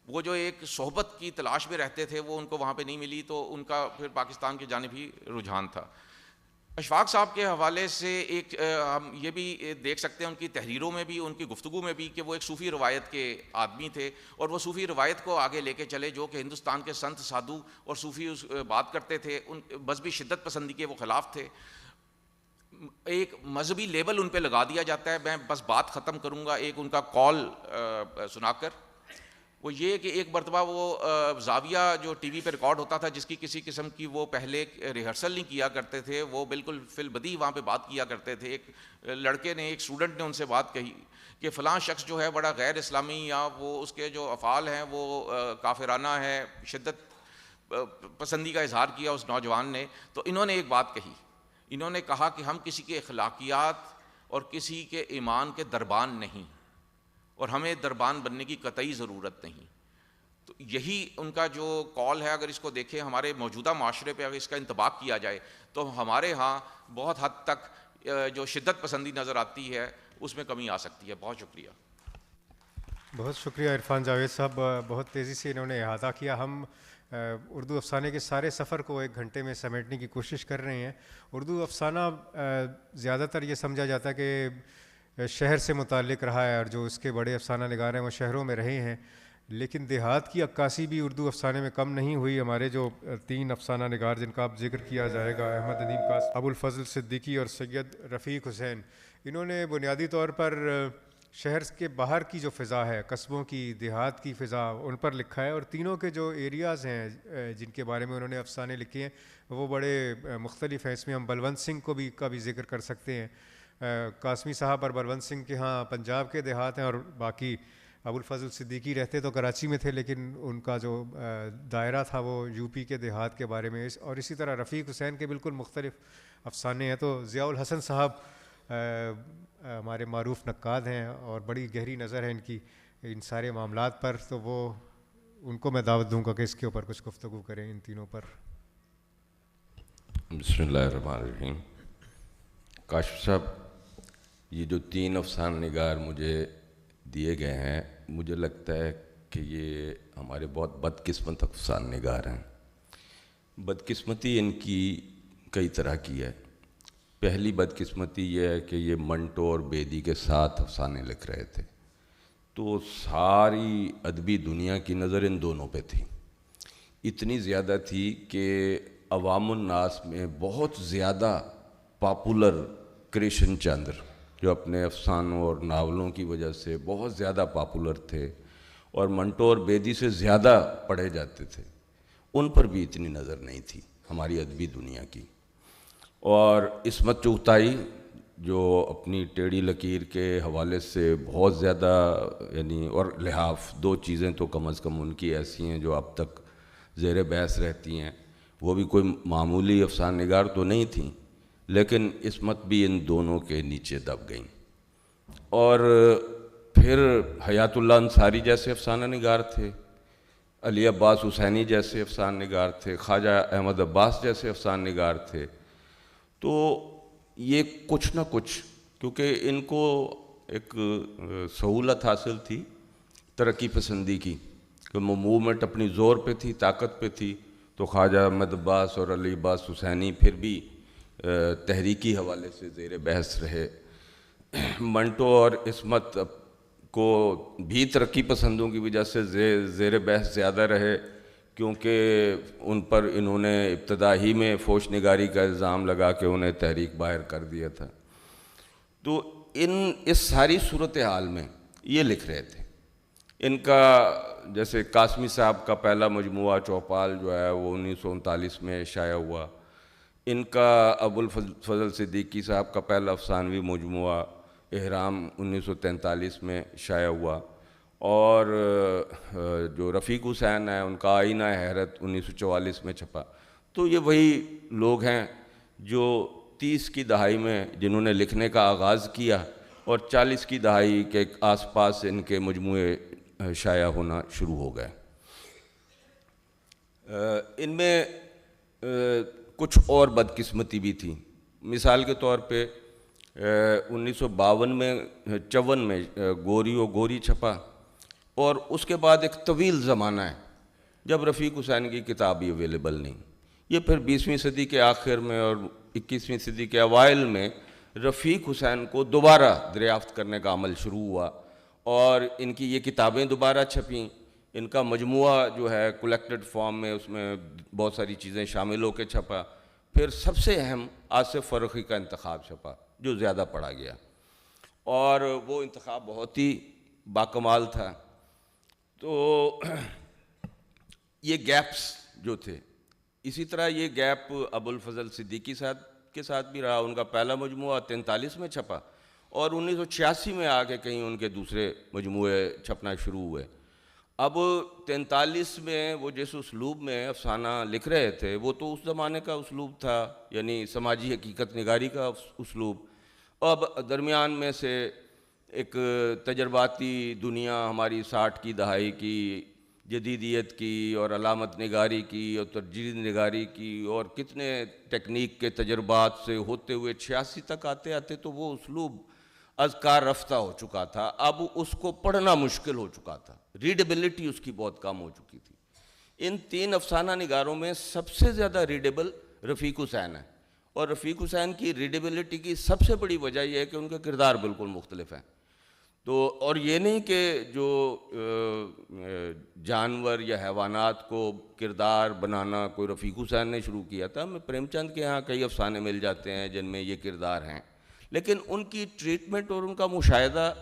وہ جو ایک صحبت کی تلاش میں رہتے تھے وہ ان کو وہاں پہ نہیں ملی، تو ان کا پھر پاکستان کی جانب ہی رجحان تھا۔ اشفاق صاحب کے حوالے سے ایک ہم یہ بھی دیکھ سکتے ہیں ان کی تحریروں میں بھی، ان کی گفتگو میں بھی، کہ وہ ایک صوفی روایت کے آدمی تھے، اور وہ صوفی روایت کو آگے لے کے چلے، جو کہ ہندوستان کے سنت سادھو اور صوفی بات کرتے تھے، ان مذہبی شدت پسندی کے وہ خلاف تھے۔ ایک مذہبی لیبل ان پہ لگا دیا جاتا ہے۔ میں بس بات ختم کروں گا ایک ان کا کال سنا کر، وہ یہ کہ ایک مرتبہ وہ زاویہ جو ٹی وی پہ ریکارڈ ہوتا تھا، جس کی کسی قسم کی وہ پہلے ریہرسل نہیں کیا کرتے تھے، وہ بالکل فی البدیہہ وہاں پہ بات کیا کرتے تھے۔ ایک لڑکے نے، ایک اسٹوڈنٹ نے ان سے بات کہی کہ فلاں شخص جو ہے بڑا غیر اسلامی، یا وہ اس کے جو افعال ہیں وہ کافرانہ ہے، شدت پسندی کا اظہار کیا اس نوجوان نے۔ تو انہوں نے ایک بات کہی، انہوں نے کہا کہ ہم کسی کے اخلاقیات اور کسی کے ایمان کے دربان نہیں، اور ہمیں دربان بننے کی قطعی ضرورت نہیں۔ تو یہی ان کا جو کال ہے، اگر اس کو دیکھیں ہمارے موجودہ معاشرے پہ اگر اس کا انطباق کیا جائے تو ہمارے ہاں بہت حد تک جو شدت پسندی نظر آتی ہے اس میں کمی آ سکتی ہے۔ بہت شکریہ۔ بہت شکریہ عرفان جاوید صاحب، بہت تیزی سے انہوں نے احاطہ کیا۔ ہم اردو افسانے کے سارے سفر کو 1 گھنٹے میں سمیٹنے کی کوشش کر رہے ہیں۔ اردو افسانہ زیادہ تر یہ سمجھا جاتا ہے کہ شہر سے متعلق رہا ہے، اور جو اس کے بڑے افسانہ نگار ہیں وہ شہروں میں رہے ہیں، لیکن دیہات کی عکاسی بھی اردو افسانے میں کم نہیں ہوئی۔ ہمارے جو 3 افسانہ نگار جن کا اب ذکر کیا جائے گا، احمد ندیم قاسم، ابو الفضل صدیقی اور سید رفیق حسین، انہوں نے بنیادی طور پر شہر کے باہر کی جو فضا ہے، قصبوں کی، دیہات کی فضا، ان پر لکھا ہے۔ اور تینوں کے جو ایریاز ہیں جن کے بارے میں انہوں نے افسانے لکھے ہیں وہ بڑے مختلف ہیں۔ اس میں ہم بلونت سنگھ کو بھی کا بھی ذکر کر سکتے ہیں۔ قاسمی صاحب اور بلونت سنگھ کے ہاں پنجاب کے دیہات ہیں، اور باقی ابو الفضل صدیقی رہتے تو کراچی میں تھے، لیکن ان کا جو دائرہ تھا وہ یو پی کے دیہات کے بارے میں۔ اور اسی طرح رفیق حسین کے بالکل مختلف افسانے ہیں۔ تو ضیاء الحسن صاحب ہمارے معروف نقاد ہیں اور بڑی گہری نظر ہے ان کی ان سارے معاملات پر، تو وہ ان کو میں دعوت دوں گا کہ اس کے اوپر کچھ گفتگو کریں ان تینوں پر۔ بسم اللہ الرحمن الرحیم۔ کاشف صاحب، یہ جو 3 افسانہ نگار مجھے دیے گئے ہیں، مجھے لگتا ہے کہ یہ ہمارے بہت بدقسمت افسانہ نگار ہیں۔ بدقسمتی ان کی کئی طرح کی ہے۔ پہلی بدقسمتی یہ ہے کہ یہ منٹو اور بیدی کے ساتھ افسانے لکھ رہے تھے، تو ساری ادبی دنیا کی نظر ان دونوں پہ تھی، اتنی زیادہ تھی کہ عوام الناس میں بہت زیادہ پاپولر کرشن چندر، جو اپنے افسانوں اور ناولوں کی وجہ سے بہت زیادہ پاپولر تھے اور منٹو اور بیدی سے زیادہ پڑھے جاتے تھے، ان پر بھی اتنی نظر نہیں تھی ہماری ادبی دنیا کی۔ اور عصمت چغتائی جو اپنی ٹیڑھی لکیر کے حوالے سے بہت زیادہ یعنی، اور لحاف، 2 چیزیں تو کم از کم ان کی ایسی ہیں جو اب تک زیر بحث رہتی ہیں، وہ بھی کوئی معمولی افسانہ نگار تو نہیں تھیں، لیکن عصمت بھی ان دونوں کے نیچے دب گئیں۔ اور پھر حیات اللہ انصاری جیسے افسانہ نگار تھے، علی عباس حسینی جیسے افسانہ نگار تھے، خواجہ احمد عباس جیسے افسانہ نگار تھے۔ تو یہ کچھ نہ کچھ، کیونکہ ان کو ایک سہولت حاصل تھی ترقی پسندی کی، کہ موومنٹ اپنی زور پہ تھی، طاقت پہ تھی، تو خواجہ احمد عباس اور علی عباس حسینی پھر بھی تحریکی حوالے سے زیر بحث رہے۔ منٹو اور عصمت کو بھی ترقی پسندوں کی وجہ سے زیر بحث زیادہ رہے، کیونکہ ان پر انہوں نے ابتدا ہی میں فوش نگاری کا الزام لگا کے انہیں تحریک باہر کر دیا تھا۔ تو اس ساری صورتحال میں یہ لکھ رہے تھے۔ ان کا جیسے قاسمی صاحب کا پہلا مجموعہ چوپال جو ہے وہ 1939 میں شائع ہوا، ان کا ابو الفضل صدیقی صاحب کا پہلا افسانوی مجموعہ احرام 1943 میں شائع ہوا، اور جو رفیق حسین ہے ان کا آئینہ حیرت 1944 میں چھپا۔ تو یہ وہی لوگ ہیں جو 30 کی دہائی میں جنہوں نے لکھنے کا آغاز کیا، اور 40 کی دہائی کے آس پاس ان کے مجموعے شائع ہونا شروع ہو گئے۔ ان میں کچھ اور بدقسمتی بھی تھی۔ مثال کے طور پہ 1952 میں 54 میں گوری و گوری چھپا، اور اس کے بعد ایک طویل زمانہ ہے جب رفیق حسین کی کتاب ہی اویلیبل نہیں. یہ پھر 20ویں صدی کے آخر میں اور 21ویں صدی کے اوائل میں رفیق حسین کو دوبارہ دریافت کرنے کا عمل شروع ہوا اور ان کی یہ کتابیں دوبارہ چھپیں. ان کا مجموعہ جو ہے کلیکٹڈ فارم میں اس میں بہت ساری چیزیں شامل ہو کے چھپا. پھر سب سے اہم آصف فرخی کا انتخاب چھپا جو زیادہ پڑھا گیا اور وہ انتخاب بہت ہی باکمال تھا. تو یہ گیپس جو تھے, اسی طرح یہ گیپ ابو الفضل صدیقی کے ساتھ بھی رہا. ان کا پہلا مجموعہ 43 میں چھپا اور 1986 میں آ کے کہیں ان کے دوسرے مجموعے چھپنا شروع ہوئے. اب 43 میں وہ جس اسلوب میں افسانہ لکھ رہے تھے وہ تو اس زمانے کا اسلوب تھا, یعنی سماجی حقیقت نگاری کا اسلوب. اب درمیان میں سے ایک تجرباتی دنیا ہماری 60 کی دہائی کی جدیدیت کی اور علامت نگاری کی اور تجرید نگاری کی اور کتنے ٹیکنیک کے تجربات سے ہوتے ہوئے 86 تک آتے آتے تو وہ اسلوب از کار رفتہ ہو چکا تھا. اب اس کو پڑھنا مشکل ہو چکا تھا, ریڈیبلٹی اس کی بہت کم ہو چکی تھی. ان 3 افسانہ نگاروں میں سب سے زیادہ ریڈیبل رفیق حسین ہے اور رفیق حسین کی ریڈیبلٹی کی سب سے بڑی وجہ یہ ہے کہ ان کے کردار بالکل مختلف ہیں. تو اور یہ نہیں کہ جو جانور یا حیوانات کو کردار بنانا کوئی رفیق حسین نے شروع کیا تھا. ہمیں پریم چند کے ہاں کئی افسانے مل جاتے ہیں جن میں یہ کردار ہیں, لیکن ان کی ٹریٹمنٹ اور ان کا مشاہدہ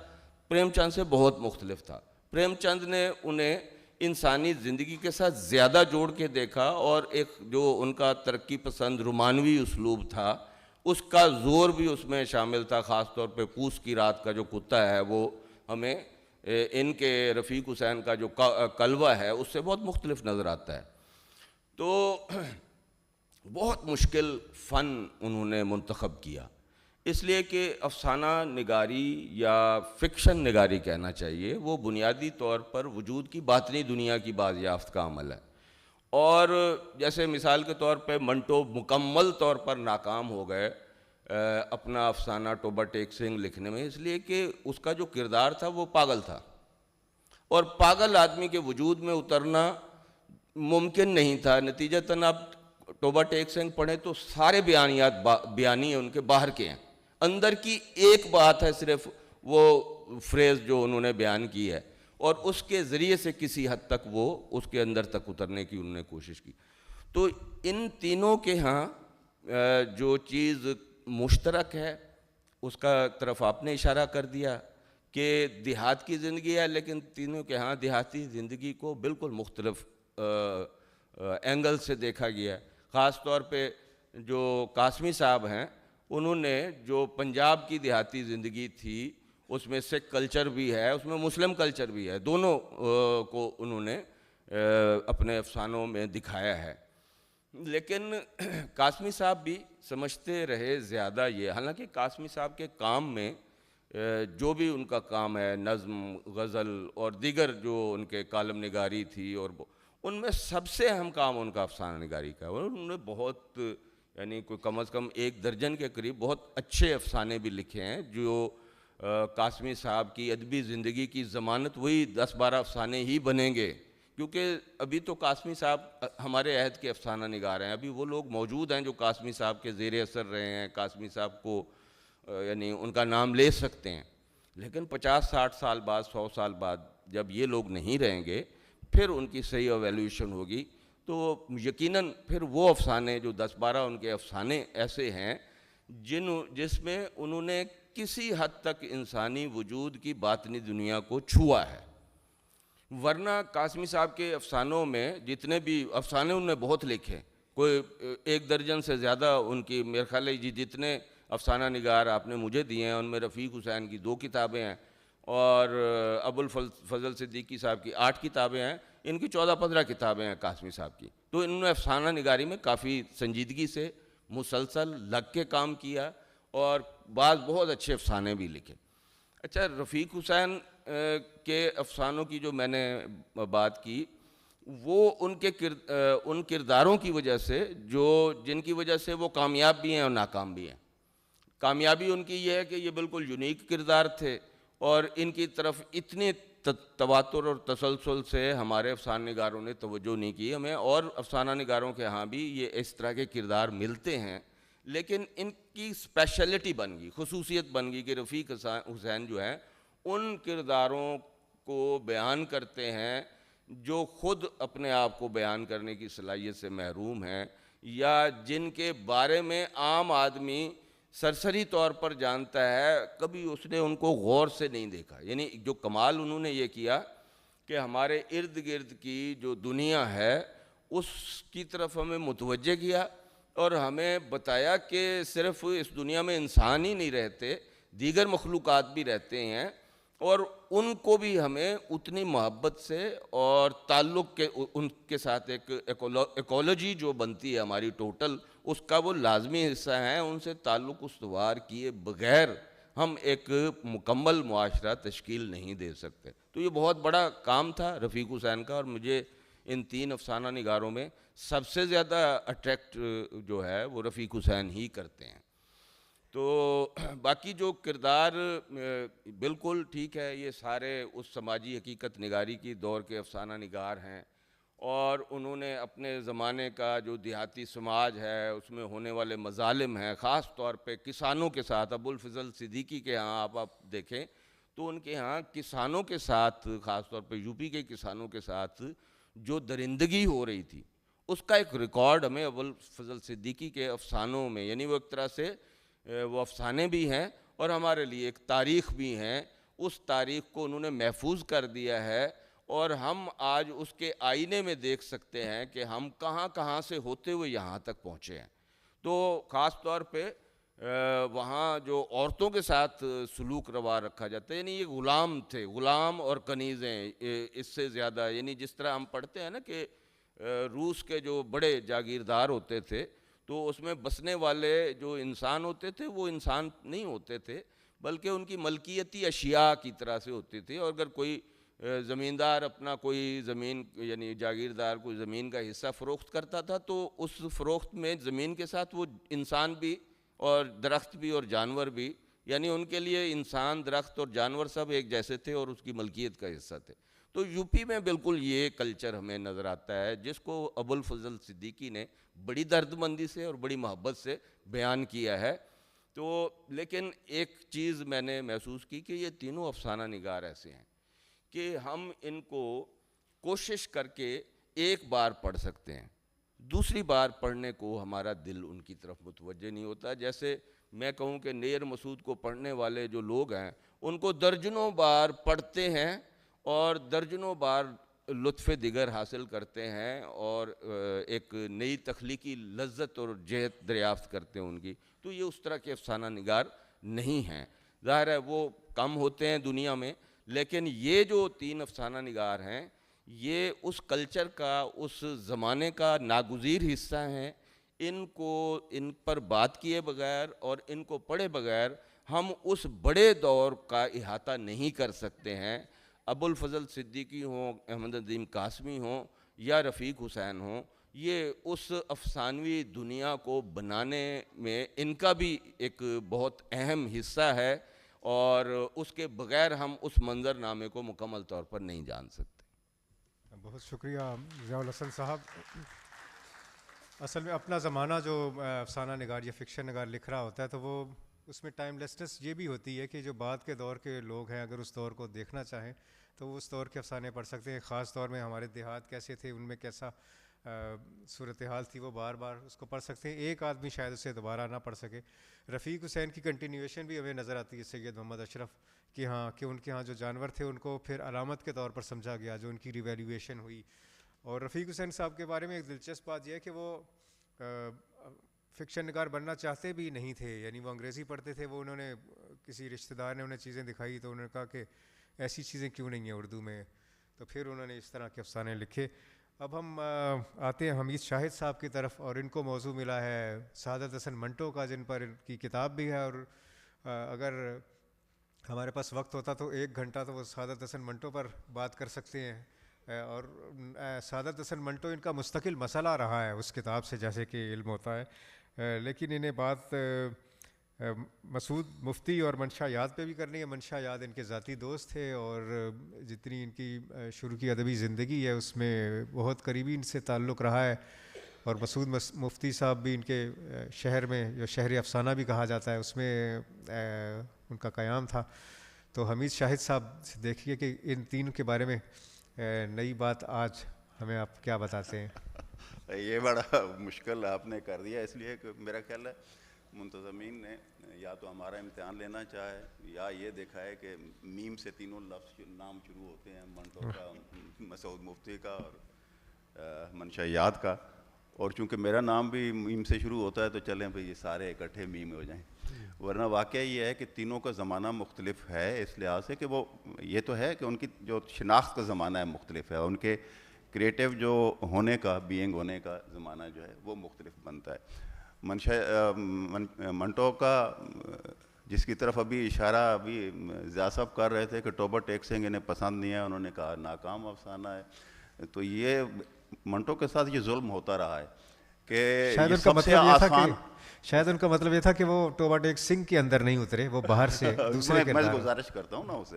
پریم چند سے بہت مختلف تھا. پریم چند نے انہیں انسانی زندگی کے ساتھ زیادہ جوڑ کے دیکھا اور ایک جو ان کا ترقی پسند رومانوی اسلوب تھا اس کا زور بھی اس میں شامل تھا. خاص طور پہ پوس کی رات کا جو کتا ہے وہ ہمیں ان کے رفیق حسین کا جو کلوہ ہے اس سے بہت مختلف نظر آتا ہے. تو بہت مشکل فن انہوں نے منتخب کیا, اس لیے کہ افسانہ نگاری یا فکشن نگاری کہنا چاہیے وہ بنیادی طور پر وجود کی باطنی دنیا کی بازیافت کا عمل ہے. اور جیسے مثال کے طور پہ منٹو مکمل طور پر ناکام ہو گئے اپنا افسانہ ٹوبہ ٹیک سنگھ لکھنے میں, اس لیے کہ اس کا جو کردار تھا وہ پاگل تھا اور پاگل آدمی کے وجود میں اترنا ممکن نہیں تھا. نتیجتاً آپ ٹوبہ ٹیک سنگھ پڑھیں تو سارے بیانی ان کے باہر کے ہیں, اندر کی ایک بات ہے صرف وہ فریز جو انہوں نے بیان کی ہے اور اس کے ذریعے سے کسی حد تک وہ اس کے اندر تک اترنے کی انہوں نے کوشش کی. تو ان تینوں کے ہاں جو چیز مشترک ہے اس کا طرف آپ نے اشارہ کر دیا کہ دیہات کی زندگی ہے, لیکن تینوں کے ہاں دیہاتی زندگی کو بالکل مختلف اینگل سے دیکھا گیا ہے. خاص طور پہ جو قاسمی صاحب ہیں انہوں نے جو پنجاب کی دیہاتی زندگی تھی اس میں سکھ کلچر بھی ہے, اس میں مسلم کلچر بھی ہے, دونوں کو انہوں نے اپنے افسانوں میں دکھایا ہے. لیکن قاسمی صاحب بھی سمجھتے رہے زیادہ یہ, حالانکہ قاسمی صاحب کے کام میں جو بھی ان کا کام ہے نظم, غزل اور دیگر جو ان کے کالم نگاری تھی اور ان میں سب سے اہم کام ان کا افسانہ نگاری کا ہے. اور انہوں نے بہت یعنی کوئی کم از کم 1 درجن کے قریب بہت اچھے افسانے بھی لکھے ہیں جو قاسمی صاحب کی ادبی زندگی کی ضمانت وہی 10-12 افسانے ہی بنیں گے, کیونکہ ابھی تو قاسمی صاحب ہمارے عہد کے افسانہ نگار ہیں. ابھی وہ لوگ موجود ہیں جو قاسمی صاحب کے زیر اثر رہے ہیں, قاسمی صاحب کو یعنی ان کا نام لے سکتے ہیں. لیکن 50-60 سال بعد 100 سال بعد جب یہ لوگ نہیں رہیں گے پھر ان کی صحیح ایویلیوشن ہوگی تو یقیناً پھر وہ افسانے جو 10-12 ان کے افسانے ایسے ہیں جس میں انہوں نے کسی حد تک انسانی وجود کی باطنی دنیا کو چھوا ہے. ورنہ قاسمی صاحب کے افسانوں میں جتنے بھی افسانے انہوں نے بہت لکھے, کوئی 1 درجن سے زیادہ ان کی, میرے خیال ہے جتنے افسانہ نگار آپ نے مجھے دیے ہیں ان میں رفیق حسین کی 2 کتابیں ہیں اور ابو الفضل صدیقی صاحب کی 8 کتابیں ہیں, ان کی 14-15 کتابیں ہیں قاسمی صاحب کی. تو انہوں نے افسانہ نگاری میں کافی سنجیدگی سے مسلسل لگ کے کام کیا اور بعض بہت اچھے افسانے بھی لکھے. اچھا, رفیق حسین کے افسانوں کی جو میں نے بات کی وہ ان کرداروں کی وجہ سے جن کی وجہ سے وہ کامیاب بھی ہیں اور ناکام بھی ہیں. کامیابی ان کی یہ ہے کہ یہ بالکل یونیک کردار تھے اور ان کی طرف اتنی تواتر اور تسلسل سے ہمارے افسانہ نگاروں نے توجہ نہیں کی. ہمیں اور افسانہ نگاروں کے ہاں بھی یہ اس طرح کے کردار ملتے ہیں، لیکن ان کی اسپیشلٹی بن گئی، خصوصیت بن گئی کہ رفیق حسین جو ہیں ان کرداروں کو بیان کرتے ہیں جو خود اپنے آپ کو بیان کرنے کی صلاحیت سے محروم ہیں، یا جن کے بارے میں عام آدمی سرسری طور پر جانتا ہے، کبھی اس نے ان کو غور سے نہیں دیکھا. یعنی جو کمال انہوں نے یہ کیا کہ ہمارے ارد گرد کی جو دنیا ہے اس کی طرف ہمیں متوجہ کیا، اور ہمیں بتایا کہ صرف اس دنیا میں انسان ہی نہیں رہتے، دیگر مخلوقات بھی رہتے ہیں، اور ان کو بھی ہمیں اتنی محبت سے اور تعلق کے ان کے ساتھ ایک ایکولوجی جو بنتی ہے ہماری ٹوٹل، اس کا وہ لازمی حصہ ہیں. ان سے تعلق استوار کیے بغیر ہم ایک مکمل معاشرہ تشکیل نہیں دے سکتے. تو یہ بہت بڑا کام تھا رفیق حسین کا، اور مجھے ان 3 افسانہ نگاروں میں سب سے زیادہ اٹریکٹ جو ہے وہ رفیق حسین ہی کرتے ہیں. تو باقی جو کردار بالکل ٹھیک ہے، یہ سارے اس سماجی حقیقت نگاری کی دور کے افسانہ نگار ہیں، اور انہوں نے اپنے زمانے کا جو دیہاتی سماج ہے اس میں ہونے والے مظالم ہیں، خاص طور پہ کسانوں کے ساتھ. ابو الفضل صدیقی کے ہاں آپ دیکھیں تو ان کے ہاں کسانوں کے ساتھ، خاص طور پہ یو پی کے کسانوں کے ساتھ جو درندگی ہو رہی تھی اس کا ایک ریکارڈ ہمیں ابو الفضل صدیقی کے افسانوں میں، یعنی وہ ایک طرح سے وہ افسانے بھی ہیں اور ہمارے لیے ایک تاریخ بھی ہیں. اس تاریخ کو انہوں نے محفوظ کر دیا ہے، اور ہم آج اس کے آئینے میں دیکھ سکتے ہیں کہ ہم کہاں کہاں سے ہوتے ہوئے یہاں تک پہنچے ہیں. تو خاص طور پہ وہاں جو عورتوں کے ساتھ سلوک روا رکھا جاتا ہے، یعنی یہ غلام تھے، غلام اور کنیزیں، اس سے زیادہ، یعنی جس طرح ہم پڑھتے ہیں نا کہ روس کے جو بڑے جاگیردار ہوتے تھے تو اس میں بسنے والے جو انسان ہوتے تھے وہ انسان نہیں ہوتے تھے، بلکہ ان کی ملکیتی اشیاء کی طرح سے ہوتی تھی. اور اگر کوئی زمیندار اپنا کوئی زمین، یعنی جاگیردار کوئی زمین کا حصہ فروخت کرتا تھا تو اس فروخت میں زمین کے ساتھ وہ انسان بھی اور درخت بھی اور جانور بھی، یعنی ان کے لیے انسان، درخت اور جانور سب ایک جیسے تھے اور اس کی ملکیت کا حصہ تھے. تو یو پی میں بالکل یہ کلچر ہمیں نظر آتا ہے جس کو ابو الفضل صدیقی نے بڑی دردمندی سے اور بڑی محبت سے بیان کیا ہے. تو لیکن ایک چیز میں نے محسوس کی کہ یہ تینوں افسانہ نگار ایسے ہیں کہ ہم ان کو کوشش کر کے ایک بار پڑھ سکتے ہیں، دوسری بار پڑھنے کو ہمارا دل ان کی طرف متوجہ نہیں ہوتا. جیسے میں کہوں کہ نیر مسعود کو پڑھنے والے جو لوگ ہیں ان کو درجنوں بار پڑھتے ہیں اور درجنوں بار لطف دیگر حاصل کرتے ہیں اور ایک نئی تخلیقی لذت اور جہت دریافت کرتے ہیں ان کی. تو یہ اس طرح کے افسانہ نگار نہیں ہیں. ظاہر ہے وہ کم ہوتے ہیں دنیا میں، لیکن یہ جو 3 افسانہ نگار ہیں یہ اس کلچر کا، اس زمانے کا ناگزیر حصہ ہیں. ان پر بات کیے بغیر اور ان کو پڑھے بغیر ہم اس بڑے دور کا احاطہ نہیں کر سکتے ہیں. ابو الفضل صدیقی ہوں، احمد ندیم قاسمی ہوں یا رفیق حسین ہوں، یہ اس افسانوی دنیا کو بنانے میں ان کا بھی ایک بہت اہم حصہ ہے، اور اس کے بغیر ہم اس منظر نامے کو مکمل طور پر نہیں جان سکتے. بہت شکریہ ضیاء الحسن صاحب. اصل میں اپنا زمانہ جو افسانہ نگار یا فکشن نگار لکھ رہا ہوتا ہے تو وہ اس میں ٹائم لیسنس یہ بھی ہوتی ہے کہ جو بعد کے دور کے لوگ ہیں اگر اس دور کو دیکھنا چاہیں تو وہ اس دور کے افسانے پڑھ سکتے ہیں. خاص طور میں ہمارے دیہات کیسے تھے، ان میں کیسا صورتحال تھی، وہ بار بار اس کو پڑھ سکتے ہیں. ایک آدمی شاید اسے دوبارہ نہ پڑھ سکے. رفیق حسین کی کنٹینیویشن بھی ہمیں نظر آتی ہے سید محمد اشرف کہ ہاں کہ ان کے ہاں جو جانور تھے ان کو پھر علامت کے طور پر سمجھا گیا، جو ان کی ریویلیویشن ہوئی. اور رفیق حسین صاحب کے بارے میں ایک دلچسپ بات یہ ہے کہ وہ فکشن نگار بننا چاہتے بھی نہیں تھے، یعنی وہ انگریزی پڑھتے تھے. وہ انہوں نے کسی رشتہ دار نے انہیں چیزیں دکھائی تو انہوں نے کہا کہ ایسی چیزیں کیوں نہیں ہیں اردو میں، تو پھر انہوں نے اس طرح کے افسانے لکھے. اب ہم آتے ہیں حمید شاہد صاحب کی طرف، اور ان کو موضوع ملا ہے سعادت حسن منٹو کا، جن پر ان کی کتاب بھی ہے. اور اگر ہمارے پاس وقت ہوتا تو 1 گھنٹہ تو وہ سعادت حسن منٹو پر بات کر سکتے ہیں. اور سعادت حسن منٹو ان کا مستقل مسئلہ رہا ہے اس کتاب سے، جیسے کہ علم ہوتا ہے. لیکن انہیں بات مسعود مفتی اور منشا یاد پہ بھی کرنی ہے. منشا یاد ان کے ذاتی دوست تھے اور جتنی ان کی شروع کی ادبی زندگی ہے اس میں بہت قریبی ان سے تعلق رہا ہے. اور مسعود مفتی صاحب بھی ان کے شہر میں جو شہر افسانہ بھی کہا جاتا ہے اس میں ان کا قیام تھا. تو حمید شاہد صاحب سے دیکھیے کہ ان تینوں کے بارے میں نئی بات آج ہمیں آپ کیا بتاتے ہیں. یہ بڑا مشکل آپ نے کر دیا، اس لیے کہ میرا خیال ہے منتظمین نے یا تو ہمارا امتحان لینا چاہے یا یہ دیکھا ہے کہ میم سے تینوں لفظ نام شروع ہوتے ہیں، منٹو کا، مسعود مفتی کا اور منشا یاد کا. اور چونکہ میرا نام بھی میم سے شروع ہوتا ہے تو چلیں بھئی یہ سارے اکٹھے میم ہو جائیں. ورنہ واقعہ یہ ہے کہ تینوں کا زمانہ مختلف ہے اس لحاظ سے کہ وہ یہ تو ہے کہ ان کی جو شناخت کا زمانہ ہے مختلف ہے، ان کے کریٹیو جو ہونے کا، بینگ ہونے کا زمانہ جو ہے وہ مختلف بنتا ہے. منٹو کا جس کی طرف ابھی اشارہ ابھی ضیاء صاحب کر رہے تھے کہ ٹوبر ٹیکسنگ انہیں پسند نہیں ہے، انہوں نے کہا ناکام افسانہ ہے. تو یہ منٹو کے ساتھ یہ ظلم ہوتا رہا ہے کہ شاید یہ ان کا سب سے مطلب یہ تھا آسان، کہ شاید ان کا مطلب یہ تھا کہ وہ ٹوبا ٹیک سنگھ کے اندر نہیں اترے، وہ باہر سے دوسرے میں کردار. گزارش کرتا ہوں نا اسے.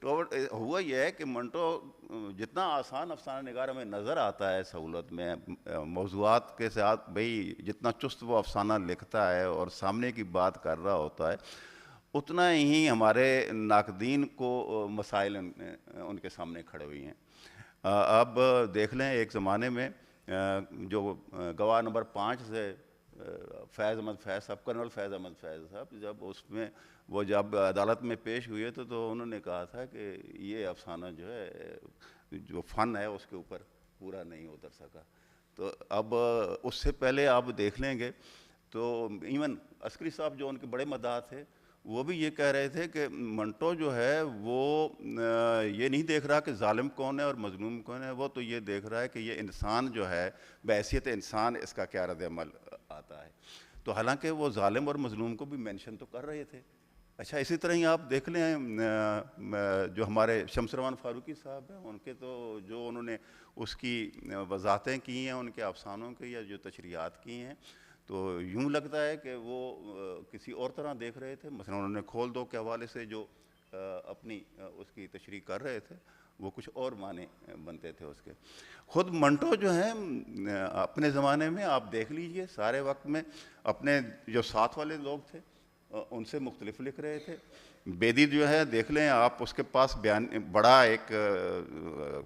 ہوا یہ ہے کہ منٹو جتنا آسان افسانہ نگار ہمیں نظر آتا ہے سہولت میں موضوعات کے ساتھ، بھئی جتنا چست وہ افسانہ لکھتا ہے اور سامنے کی بات کر رہا ہوتا ہے، اتنا ہی ہمارے ناقدین کو مسائل ان کے سامنے کھڑے ہوئی ہیں. اب دیکھ لیں ایک زمانے میں جو گواہ نمبر 5 سے فیض احمد فیض صاحب، کرنل فیض احمد فیض صاحب، جب اس میں وہ جب عدالت میں پیش ہوئے تھے تو انہوں نے کہا تھا کہ یہ افسانہ جو ہے جو فن ہے اس کے اوپر پورا نہیں اتر سکا. تو اب اس سے پہلے آپ دیکھ لیں گے تو ایون عسکری صاحب جو ان کے بڑے مداح تھے وہ بھی یہ کہہ رہے تھے کہ منٹو جو ہے وہ یہ نہیں دیکھ رہا کہ ظالم کون ہے اور مظلوم کون ہے، وہ تو یہ دیکھ رہا ہے کہ یہ انسان جو ہے بحیثیت انسان اس کا کیا رد عمل آتا ہے. تو حالانکہ وہ ظالم اور مظلوم کو بھی مینشن تو کر رہے تھے. اچھا اسی طرح ہی آپ دیکھ لیں جو ہمارے شمس روان فاروقی صاحب ہیں، ان کے تو جو انہوں نے اس کی وضاحتیں کی ہیں ان کے افسانوں کی یا جو تشریحات کی ہیں، تو یوں لگتا ہے کہ وہ کسی اور طرح دیکھ رہے تھے. مثلا انہوں نے کھول دو کے حوالے سے جو اپنی اس کی تشریح کر رہے تھے وہ کچھ اور معنی بنتے تھے اس کے. خود منٹو جو ہیں اپنے زمانے میں آپ دیکھ لیجئے سارے وقت میں اپنے جو ساتھ والے لوگ تھے ان سے مختلف لکھ رہے تھے. بیدی جو ہے دیکھ لیں آپ، اس کے پاس بیان بڑا ایک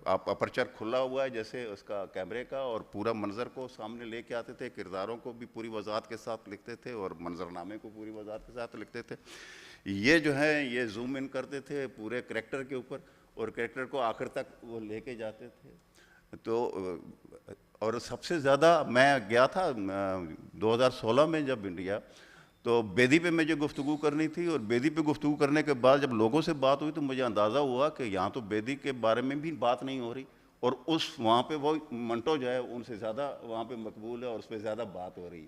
آپ اپرچر کھلا ہوا ہے جیسے اس کا کیمرے کا، اور پورا منظر کو سامنے لے کے آتے تھے، کرداروں کو بھی پوری وضاحت کے ساتھ لکھتے تھے اور منظرنامے کو پوری وضاحت کے ساتھ لکھتے تھے. یہ جو ہے یہ زوم ان کرتے تھے پورے کریکٹر کے اوپر اور کریکٹر کو آخر تک وہ لے کے جاتے تھے. تو اور سب سے زیادہ میں گیا تھا 2016 میں جب انڈیا، تو بیدی پہ مجھے گفتگو کرنی تھی، اور بیدی پہ گفتگو کرنے کے بعد جب لوگوں سے بات ہوئی تو مجھے اندازہ ہوا کہ یہاں تو بیدی کے بارے میں بھی بات نہیں ہو رہی، اور وہاں پہ وہ منٹو جو ہے ان سے زیادہ وہاں پہ مقبول ہے اور اس پہ زیادہ بات ہو رہی ہے.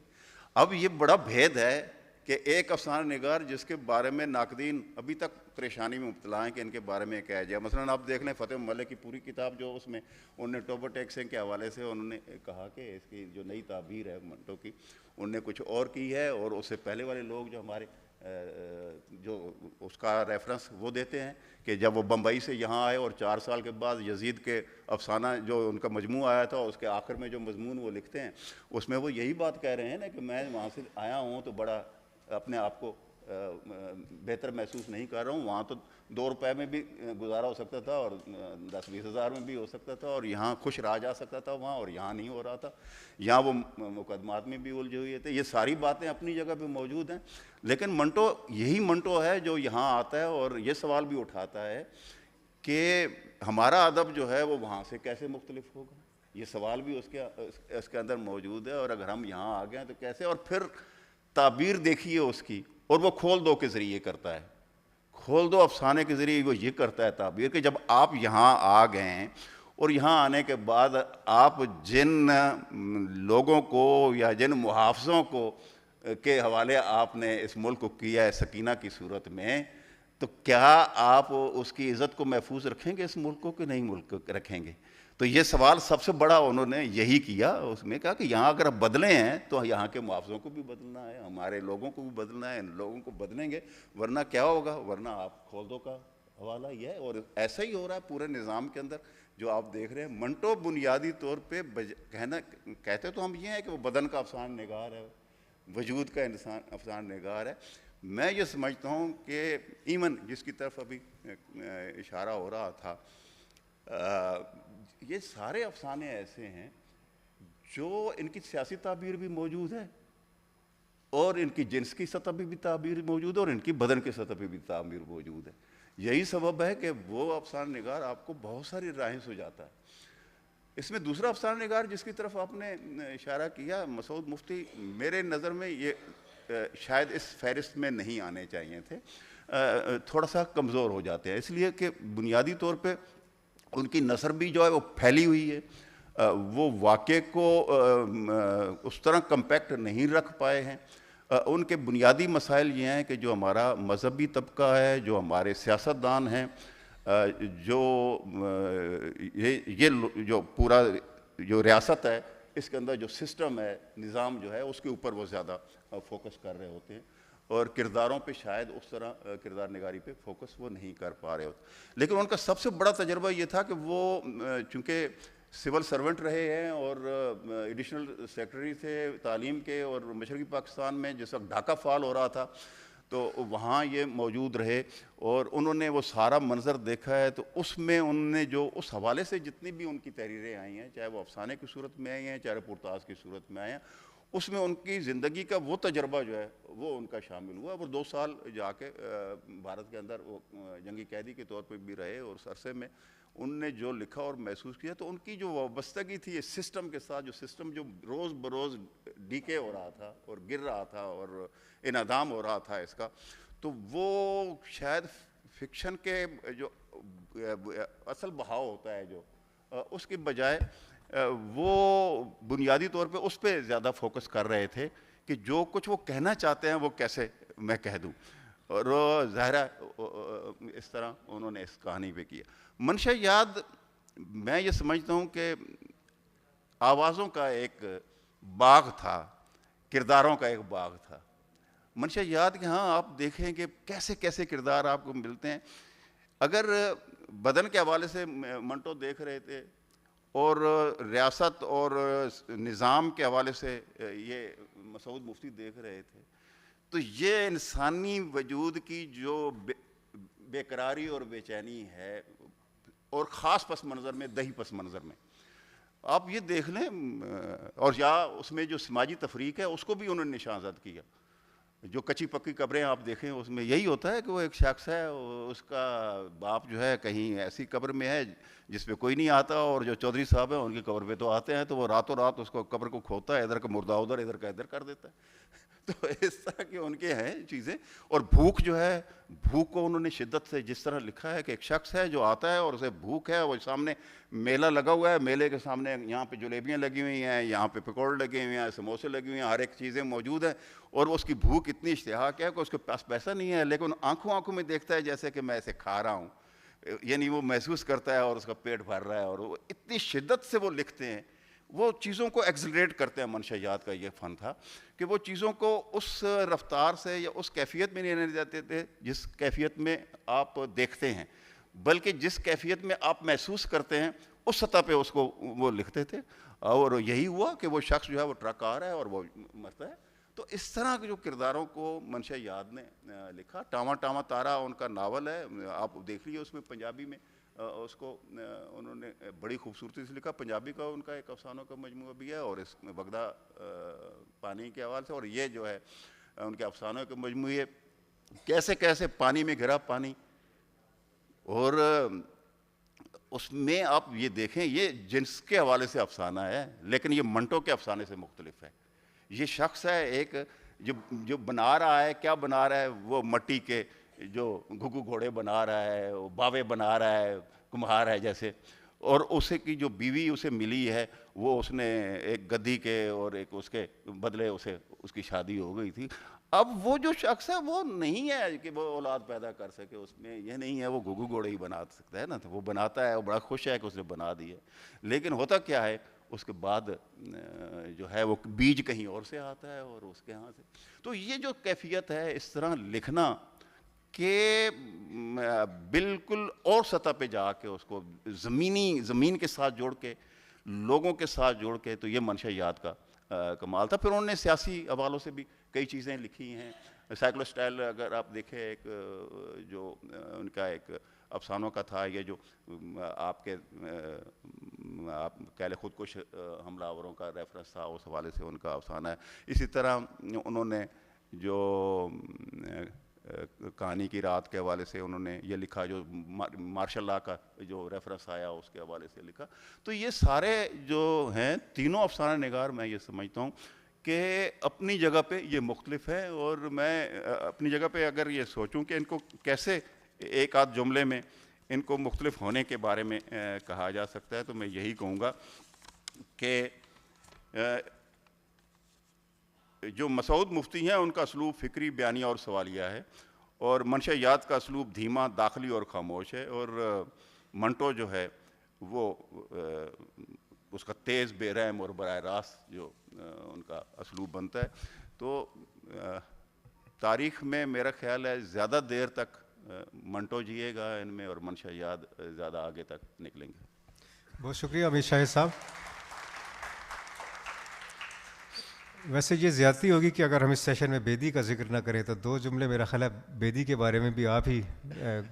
اب یہ بڑا بھید ہے کہ ایک افسانہ نگار جس کے بارے میں ناقدین ابھی تک پریشانی میں مبتلا ہیں کہ ان کے بارے میں کہا جائے. مثلا آپ دیکھ لیں فتح ملک کی پوری کتاب جو اس میں انہوں نے ٹوبر ٹیکسنگ کے حوالے سے انہوں نے کہا کہ اس کی جو نئی تعبیر ہے منٹو کی انہوں نے کچھ اور کی ہے، اور اس سے پہلے والے لوگ جو ہمارے جو اس کا ریفرنس وہ دیتے ہیں کہ جب وہ بمبئی سے یہاں آئے اور 4 سال کے بعد یزید کے افسانہ جو ان کا مجموعہ آیا تھا اس کے آخر میں جو مضمون وہ لکھتے ہیں اس میں وہ یہی بات کہہ رہے ہیں نا کہ میں وہاں سے آیا ہوں تو بڑا اپنے آپ کو بہتر محسوس نہیں کر رہا ہوں. وہاں تو 2 روپے میں بھی گزارا ہو سکتا تھا اور 10-20 ہزار میں بھی ہو سکتا تھا، اور یہاں خوش رہا جا سکتا تھا وہاں، اور یہاں نہیں ہو رہا تھا. یہاں وہ مقدمات میں بھی الجھے ہوئے تھے. یہ ساری باتیں اپنی جگہ پہ موجود ہیں، لیکن منٹو یہی منٹو ہے جو یہاں آتا ہے اور یہ سوال بھی اٹھاتا ہے کہ ہمارا ادب جو ہے وہ وہاں سے کیسے مختلف ہوگا. یہ سوال بھی اس کے اندر موجود ہے، اور اگر ہم یہاں آ گئے ہیں تو کیسے. اور پھر تعبیر دیکھیے اس کی، اور وہ کھول دو کے ذریعے کرتا ہے، کھول دو افسانے کے ذریعے وہ یہ کرتا ہے تعبیر کہ جب آپ یہاں آ گئے ہیں اور یہاں آنے کے بعد آپ جن لوگوں کو یا جن محافظوں کو کے حوالے آپ نے اس ملک کو کیا ہے سکینہ کی صورت میں، تو کیا آپ اس کی عزت کو محفوظ رکھیں گے اس ملک کو کہ نہیں ملک رکھیں گے. تو یہ سوال سب سے بڑا انہوں نے یہی کیا، اس میں کہا کہ یہاں اگر اب بدلے ہیں تو یہاں کے محافظوں کو بھی بدلنا ہے، ہمارے لوگوں کو بھی بدلنا ہے، ان لوگوں کو بدلیں گے ورنہ کیا ہوگا، ورنہ آپ کھول دو کا حوالہ یہ ہے۔ اور ایسا ہی ہو رہا ہے پورے نظام کے اندر جو آپ دیکھ رہے ہیں۔ منٹو بنیادی طور پہ کہتے تو ہم یہ ہیں کہ وہ بدن کا افسانہ نگار ہے، وجود کا انسان افسانہ نگار ہے۔ میں یہ سمجھتا ہوں کہ ایمن جس کی طرف ابھی اشارہ ہو رہا تھا، یہ سارے افسانے ایسے ہیں جو ان کی سیاسی تعبیر بھی موجود ہے اور ان کی جنس کی سطح پہ بھی تعبیر موجود ہے اور ان کی بدن کی سطح پہ بھی تعبیر موجود ہے۔ یہی سبب ہے کہ وہ افسانہ نگار آپ کو بہت ساری راہیں سجاتا ہے۔ اس میں دوسرا افسانہ نگار جس کی طرف آپ نے اشارہ کیا، مسعود مفتی، میرے نظر میں یہ شاید اس فہرست میں نہیں آنے چاہیے تھے، تھوڑا سا کمزور ہو جاتے ہیں، اس لیے کہ بنیادی طور پہ ان کی نثر بھی جو ہے وہ پھیلی ہوئی ہے، وہ واقعے کو اس طرح کمپیکٹ نہیں رکھ پائے ہیں۔ ان کے بنیادی مسائل یہ ہیں کہ جو ہمارا مذہبی طبقہ ہے، جو ہمارے سیاستدان ہیں، جو یہ جو پورا جو ریاست ہے اس کے اندر جو سسٹم ہے، نظام جو ہے، اس کے اوپر وہ زیادہ فوکس کر رہے ہوتے ہیں اور کرداروں پہ شاید اس طرح کردار نگاری پہ فوکس وہ نہیں کر پا رہے ہوتے۔ لیکن ان کا سب سے بڑا تجربہ یہ تھا کہ وہ چونکہ سول سرونٹ رہے ہیں اور ایڈیشنل سیکرٹری تھے تعلیم کے، اور مشرقی پاکستان میں جس وقت ڈھاکہ فعال ہو رہا تھا تو وہاں یہ موجود رہے اور انہوں نے وہ سارا منظر دیکھا ہے۔ تو اس میں انہوں نے جو اس حوالے سے جتنی بھی ان کی تحریریں آئی ہیں، چاہے وہ افسانے کی صورت میں آئی ہیں، چاہے پرتاز کی صورت میں آئے ہیں، اس میں ان کی زندگی کا وہ تجربہ جو ہے وہ ان کا شامل ہوا۔ اور 2 سال جا کے بھارت کے اندر وہ جنگی قیدی کے طور پہ بھی رہے، اور اس عرصے میں ان نے جو لکھا اور محسوس کیا تو ان کی جو وابستگی تھی اس سسٹم کے ساتھ، جو سسٹم جو روز بروز ڈیکے ہو رہا تھا اور گر رہا تھا اور انہدام ہو رہا تھا اس کا، تو وہ شاید فکشن کے جو اصل بہاؤ ہوتا ہے جو اس کی بجائے وہ بنیادی طور پہ اس پہ زیادہ فوکس کر رہے تھے کہ جو کچھ وہ کہنا چاہتے ہیں وہ کیسے میں کہہ دوں، اور ظاہرہ اس طرح انہوں نے اس کہانی پہ کیا۔ منشا یاد میں یہ سمجھتا ہوں کہ آوازوں کا ایک باغ تھا، کرداروں کا ایک باغ تھا۔ منشا یاد کہ ہاں آپ دیکھیں کہ کیسے کیسے کردار آپ کو ملتے ہیں۔ اگر بدن کے حوالے سے منٹو دیکھ رہے تھے اور ریاست اور نظام کے حوالے سے یہ مسعود مفتی دیکھ رہے تھے، تو یہ انسانی وجود کی جو بے قراری اور بے چینی ہے، اور خاص پس منظر میں، دہی پس منظر میں آپ یہ دیکھ لیں، اور یا اس میں جو سماجی تفریق ہے اس کو بھی انہوں نے نشان زد کیا۔ جو کچی پکی قبریں آپ دیکھیں اس میں یہی ہوتا ہے کہ وہ ایک شخص ہے، اس کا باپ جو ہے کہیں ایسی قبر میں ہے جس پہ کوئی نہیں آتا، اور جو چودھری صاحب ہیں ان کی قبر پہ تو آتے ہیں، تو وہ راتوں رات اس کو قبر کو کھوتا ہے، ادھر کا مردہ ادھر، ادھر کا ادھر کر دیتا ہے۔ تو اس طرح کے ان کے ہیں چیزیں۔ اور بھوک جو ہے، بھوک کو انہوں نے شدت سے جس طرح لکھا ہے کہ ایک شخص ہے جو آتا ہے اور اسے بھوک ہے، وہ سامنے میلہ لگا ہوا ہے، میلے کے سامنے یہاں پہ جلیبیاں لگی ہوئی ہیں، یہاں پہ پکوڑے لگے ہوئے ہیں، سموسے لگے ہوئے ہیں، ہر ایک چیزیں موجود ہیں، اور اس کی بھوک اتنی اشتہاق ہے کہ اس کے پاس پیسہ نہیں ہے، لیکن آنکھوں میں دیکھتا ہے جیسے کہ میں اسے کھا رہا ہوں، یعنی وہ محسوس کرتا ہے اور اس کا پیٹ بھر رہا ہے، اور وہ اتنی شدت سے وہ لکھتے ہیں، وہ چیزوں کو ایکسلریٹ کرتے ہیں۔ منشا یاد کا یہ فن تھا کہ وہ چیزوں کو اس رفتار سے یا اس کیفیت میں نہیں رہنے دیتے تھے جس کیفیت میں آپ دیکھتے ہیں، بلکہ جس کیفیت میں آپ محسوس کرتے ہیں اس سطح پہ اس کو وہ لکھتے تھے۔ اور یہی ہوا کہ وہ شخص جو ہے وہ ٹرک آ رہا ہے اور وہ مرتا ہے۔ تو اس طرح کے جو کرداروں کو منشا یاد نے لکھا۔ ٹاما ٹاما تارا ان کا ناول ہے، آپ دیکھ لیے، اس میں پنجابی میں اس کو انہوں نے بڑی خوبصورتی سے لکھا۔ پنجابی کا ان کا ایک افسانوں کا مجموعہ بھی ہے، اور اس میں بغداد پانی کے حوالے سے، اور یہ جو ہے ان کے افسانوں کے مجموعے، کیسے کیسے پانی میں گھرا پانی، اور اس میں آپ یہ دیکھیں یہ جنس کے حوالے سے افسانہ ہے، لیکن یہ منٹو کے افسانے سے مختلف ہے۔ یہ شخص ہے ایک جو بنا رہا ہے، کیا بنا رہا ہے، وہ مٹی کے جو گھگو گھوڑے بنا رہا ہے، وہ باوے بنا رہا ہے، کمہار ہے جیسے، اور اسے کی جو بیوی اسے ملی ہے وہ اس نے ایک گدھی کے اور ایک اس کے بدلے اسے اس کی شادی ہو گئی تھی۔ اب وہ جو شخص ہے وہ نہیں ہے کہ وہ اولاد پیدا کر سکے، اس میں یہ نہیں ہے وہ گھگو گھوڑے ہی بنا سکتا ہے نا، تو وہ بناتا ہے، وہ بڑا خوش ہے کہ اس نے بنا دی ہے، لیکن ہوتا کیا ہے اس کے بعد جو ہے وہ بیج کہیں اور سے آتا ہے اور اس کے ہاں سے. تو یہ جو کیفیت ہے اس طرح لکھنا کہ بالکل اور سطح پہ جا کے اس کو زمین کے ساتھ جوڑ کے، لوگوں کے ساتھ جوڑ کے، تو یہ منشیات کا کمال تھا. پھر انہوں نے سیاسی حوالوں سے بھی کئی چیزیں لکھی ہیں. سائیکلو اسٹائل اگر آپ دیکھیں، ایک جو ان کا ایک افسانوں کا تھا، یہ جو آپ کہہ لیں خودکش حملہ آوروں کا ریفرنس تھا، اس حوالے سے ان کا افسانہ ہے. اسی طرح انہوں نے جو کہانی کی رات کے حوالے سے انہوں نے یہ لکھا، جو مارشل لا کا جو ریفرنس آیا اس کے حوالے سے لکھا. تو یہ سارے جو ہیں تینوں افسانہ نگار، میں یہ سمجھتا ہوں کہ اپنی جگہ پہ یہ مختلف ہے. اور میں اپنی جگہ پہ اگر یہ سوچوں کہ ان کو کیسے ایک آدھ جملے میں ان کو مختلف ہونے کے بارے میں کہا جا سکتا ہے، تو میں یہی کہوں گا کہ جو مسعود مفتی ہیں ان کا اسلوب فکری، بیانیہ اور سوالیہ ہے، اور منشیات کا اسلوب دھیما، داخلی اور خاموش ہے. اور منٹو جو ہے وہ اس کا تیز، بے رحم اور براہ راست جو ان کا اسلوب بنتا ہے. تو تاریخ میں میرا خیال ہے زیادہ دیر تک منٹو جیے گا ان میں، اور منشیات زیادہ آگے تک نکلیں گے. بہت شکریہ امیر شاہد صاحب. ویسے یہ زیادتی ہوگی کہ اگر ہم اس سیشن میں بیدی کا ذکر نہ کریں، تو دو جملے میرا خیال ہے بیدی کے بارے میں بھی آپ ہی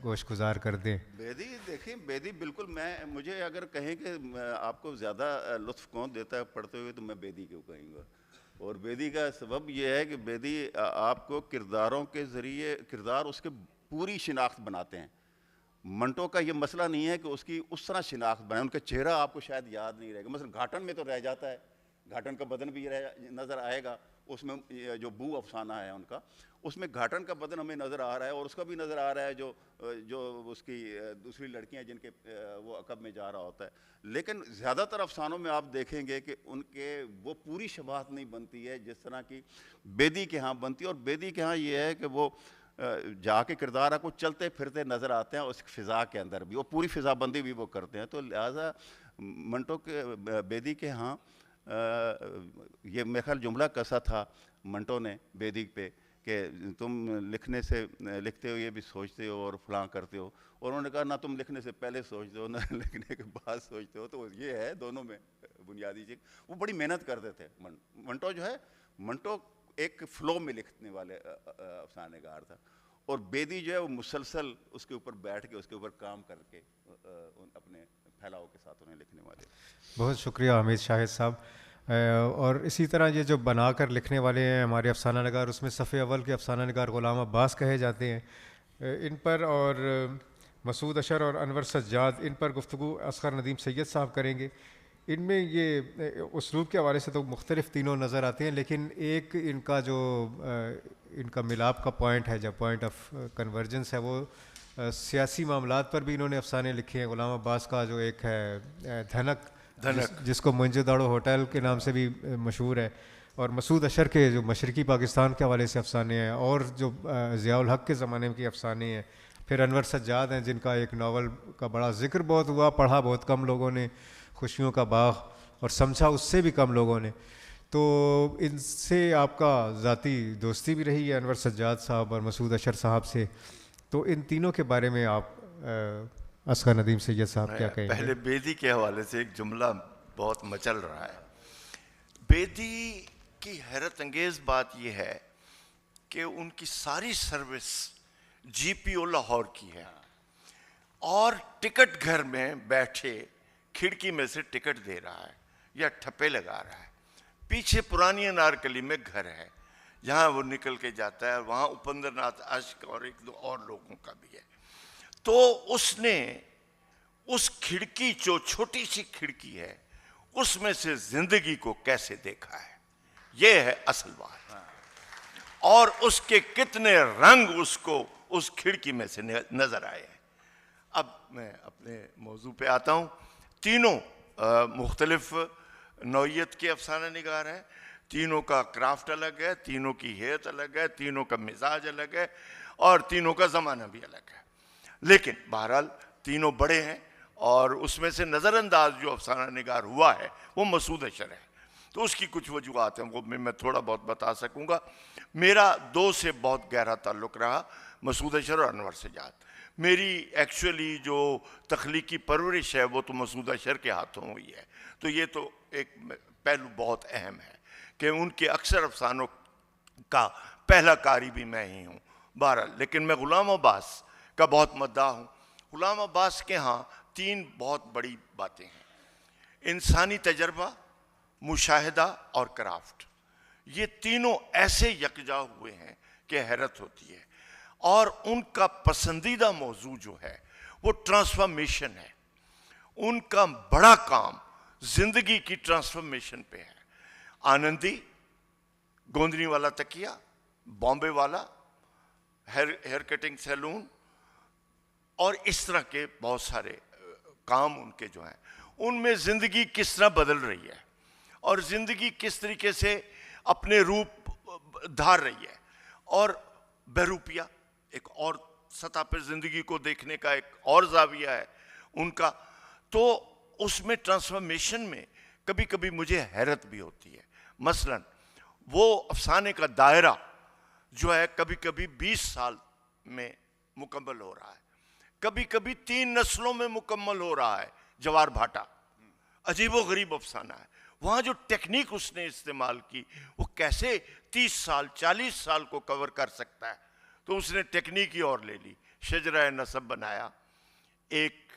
گوش گزار کر دیں. بیدی دیکھیں، بیدی بالکل مجھے اگر کہیں کہ آپ کو زیادہ لطف کون دیتا ہے پڑھتے ہوئے، تو میں بیدی کو کہیں گا. اور بیدی کا سبب یہ ہے کہ بیدی آپ کو کرداروں کے ذریعے کردار اس کے پوری شناخت بناتے ہیں. منٹو کا یہ مسئلہ نہیں ہے کہ اس کی اس طرح شناخت بنائے، ان کا چہرہ آپ کو شاید یاد نہیں رہے گا. مثلا گھاٹن میں تو رہ جاتا ہے، گھاٹن کا بدن بھی نظر آئے گا اس میں. جو بو افسانہ ہے ان کا، اس میں گھاٹن کا بدن ہمیں نظر آ رہا ہے، اور اس کا بھی نظر آ رہا ہے جو اس کی دوسری لڑکیاں جن کے وہ عقب میں جا رہا ہوتا ہے. لیکن زیادہ تر افسانوں میں آپ دیکھیں گے کہ ان کے وہ پوری شباہت نہیں بنتی ہے جس طرح کی بیدی کے ہاں بنتی ہے. اور بیدی کے ہاں یہ ہے کہ وہ جا کے کردار آپ کو چلتے پھرتے نظر آتے ہیں اس فضا کے اندر بھی، وہ پوری فضا بندی بھی وہ کرتے ہیں. تو لہٰذا منٹو کے بیدی کے ہاں یہ میرے خیال جملہ کسا تھا منٹو نے بیدی پہ کہ تم لکھتے ہو یہ بھی سوچتے ہو اور فلاں کرتے ہو. اور انہوں نے کہا نہ تم لکھنے سے پہلے سوچتے ہو نہ لکھنے کے بعد سوچتے ہو. تو یہ ہے دونوں میں بنیادی چیز. وہ بڑی محنت کرتے تھے. منٹو جو ہے، منٹو ایک فلو میں لکھنے والے افسانہ نگار تھا، اور بیدی جو ہے وہ مسلسل اس کے اوپر بیٹھ کے اس کے اوپر کام کر کے اپنے پھیلاؤ کے ساتھ انہیں لکھنے والے. بہت شکریہ حمید شاہد صاحب. اور اسی طرح یہ جو بنا کر لکھنے والے ہیں ہمارے افسانہ نگار، اس میں صف اول کے افسانہ نگار غلام عباس کہے جاتے ہیں. ان پر اور مسعود اشر اور انور سجاد، ان پر گفتگو اصغر ندیم سید صاحب کریں گے. ان میں یہ اسلوب کے حوالے سے تو مختلف تینوں نظر آتے ہیں، لیکن ایک ان کا جو ان کا ملاپ کا پوائنٹ ہے، جو پوائنٹ آف کنورجنس ہے، وہ سیاسی معاملات پر بھی انہوں نے افسانے لکھے ہیں. غلام عباس کا جو ایک ہے دھنک، جس کو منجو داڑو ہوٹل کے نام سے بھی مشہور ہے، اور مسعود اشر کے جو مشرقی پاکستان کے حوالے سے افسانے ہیں، اور جو ضیاء الحق کے زمانے کے افسانے ہیں. پھر انور سجاد ہیں جن کا ایک ناول کا بڑا ذکر بہت ہوا، پڑھا بہت کم لوگوں نے، خوشیوں کا باغ، اور سمجھا اس سے بھی کم لوگوں نے. تو ان سے آپ کا ذاتی دوستی بھی رہی ہے، انور سجاد صاحب اور مسعود اشر صاحب سے. تو ان تینوں کے بارے میں آپ اصغر ندیم سید صاحب کیا کہیں گے؟ پہلے بیدی کے حوالے سے ایک جملہ بہت مچل رہا ہے. بیدی کی حیرت انگیز بات یہ ہے کہ ان کی ساری سروس جی پی او لاہور کی ہے، اور ٹکٹ گھر میں بیٹھے کھڑکی میں سے ٹکٹ دے رہا ہے یا ٹھپے لگا رہا ہے. پیچھے پرانی انارکلی میں گھر ہے جہاں وہ نکل کے جاتا ہے، وہاں اپندر ناتھ اشک اور ایک دو اور لوگوں کا بھی ہے. تو اس نے اس کھڑکی، جو چھوٹی سی کھڑکی ہے، اس میں سے زندگی کو کیسے دیکھا ہے، یہ ہے اصل بات. اور اس کے کتنے رنگ اس کو اس کھڑکی میں سے نظر آئے ہیں. اب میں اپنے موضوع پہ آتا ہوں. تینوں مختلف نوعیت کے افسانہ نگار ہیں. تینوں کا کرافٹ الگ ہے، تینوں کی ہیت الگ ہے، تینوں کا مزاج الگ ہے، اور تینوں کا زمانہ بھی الگ ہے. لیکن بہرحال تینوں بڑے ہیں، اور اس میں سے نظر انداز جو افسانہ نگار ہوا ہے وہ مسعود اشر ہے. تو اس کی کچھ وجوہات ہیں، وہ میں تھوڑا بہت بتا سکوں گا. میرا دو سے بہت گہرا تعلق رہا، مسعود اشر اور انور سجاد. میری ایکچولی جو تخلیقی پرورش ہے وہ تو مسعود اشر کے ہاتھوں ہوئی ہے. تو یہ تو ایک پہلو بہت اہم ہے کہ ان کے اکثر افسانوں کا پہلا قاری بھی میں ہی ہوں. بہرحال لیکن میں غلام عباس کا بہت مداح ہوں. غلام عباس کے ہاں 3 بہت بڑی باتیں ہیں: انسانی تجربہ، مشاہدہ اور کرافٹ. یہ تینوں ایسے یکجا ہوئے ہیں کہ حیرت ہوتی ہے. اور ان کا پسندیدہ موضوع جو ہے وہ ٹرانسفارمیشن ہے. ان کا بڑا کام زندگی کی ٹرانسفارمیشن پہ ہے. آنندی، گوندنی والا تکیہ، بامبے والا، ہیئر کٹنگ سیلون، اور اس طرح کے بہت سارے کام ان کے جو ہیں، ان میں زندگی کس طرح بدل رہی ہے اور زندگی کس طریقے سے اپنے روپ دھار رہی ہے، اور بہروپیہ ایک اور سطح پر زندگی کو دیکھنے کا ایک اور زاویہ ہے ان کا. تو اس میں ٹرانسفارمیشن میں کبھی کبھی مجھے حیرت بھی ہوتی ہے. مثلا وہ افسانے کا دائرہ جو ہے کبھی کبھی 20 سال میں مکمل ہو رہا ہے، کبھی کبھی 3 نسلوں میں مکمل ہو رہا ہے. جوار بھاٹا عجیب و غریب افسانہ ہے. وہاں جو ٹیکنیک اس نے استعمال کی وہ کیسے 30 سال 40 سال کو کور کر سکتا ہے. تو اس نے ٹیکنیک ہی اور لے لی، شجرہ نسب بنایا. ایک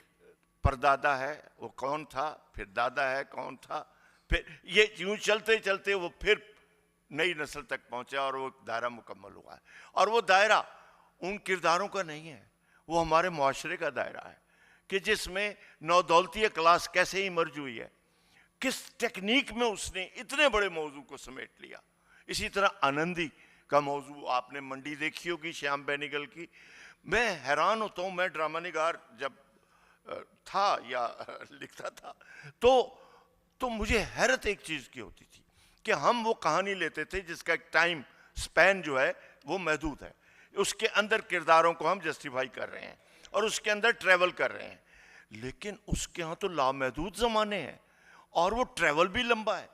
پردادا ہے وہ کون تھا، پھر دادا ہے کون تھا، پھر یہ یوں چلتے چلتے وہ پھر نئی نسل تک پہنچا اور وہ دائرہ مکمل ہوا ہے. اور وہ دائرہ ان کرداروں کا نہیں ہے، وہ ہمارے معاشرے کا دائرہ ہے کہ جس میں نودولتیہ کلاس کیسے ایمرج ہوئی ہے، کس ٹیکنیک میں اس نے اتنے بڑے موضوع کو سمیٹ لیا. اسی طرح آنندی کا موضوع آپ نے منڈی دیکھی ہوگی شیام بینیگل کی. میں حیران ہوتا ہوں، میں ڈرامہ نگار جب تھا یا لکھتا تھا تو مجھے حیرت ایک چیز کی ہوتی تھی کہ ہم وہ کہانی لیتے تھے جس کا ایک ٹائم سپین جو ہے وہ محدود ہے، اس کے اندر کرداروں کو ہم جسٹیفائی کر رہے ہیں اور اس کے اندر ٹریول کر رہے ہیں. لیکن اس کے ہاں تو لامحدود زمانے ہیں اور وہ ٹریول بھی لمبا ہے.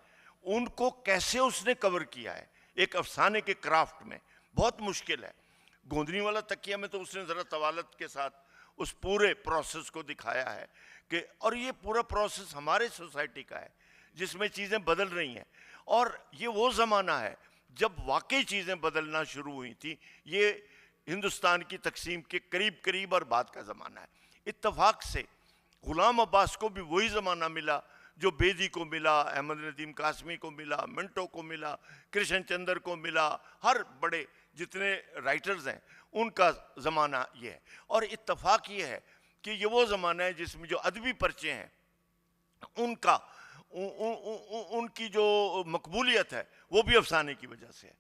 ان کو کیسے اس نے کور کیا ہے ایک افسانے کے کرافٹ میں، بہت مشکل ہے. گوندنی والا تکیہ میں تو اس نے ذرا طوالت کے ساتھ اس پورے پروسیس کو دکھایا ہے کہ، اور یہ پورا پروسیس ہمارے سوسائٹی کا ہے جس میں چیزیں بدل رہی ہیں. اور یہ وہ زمانہ ہے جب واقعی چیزیں بدلنا شروع ہوئی تھیں. یہ ہندوستان کی تقسیم کے قریب اور بعد کا زمانہ ہے. اتفاق سے غلام عباس کو بھی وہی زمانہ ملا جو بیدی کو ملا، احمد ندیم قاسمی کو ملا، منٹو کو ملا، کرشن چندر کو ملا، ہر بڑے جتنے رائٹرز ہیں ان کا زمانہ یہ ہے. اور اتفاق یہ ہے کہ یہ وہ زمانہ ہے جس میں جو ادبی پرچے ہیں ان کی جو مقبولیت ہے وہ بھی افسانے کی وجہ سے ہے،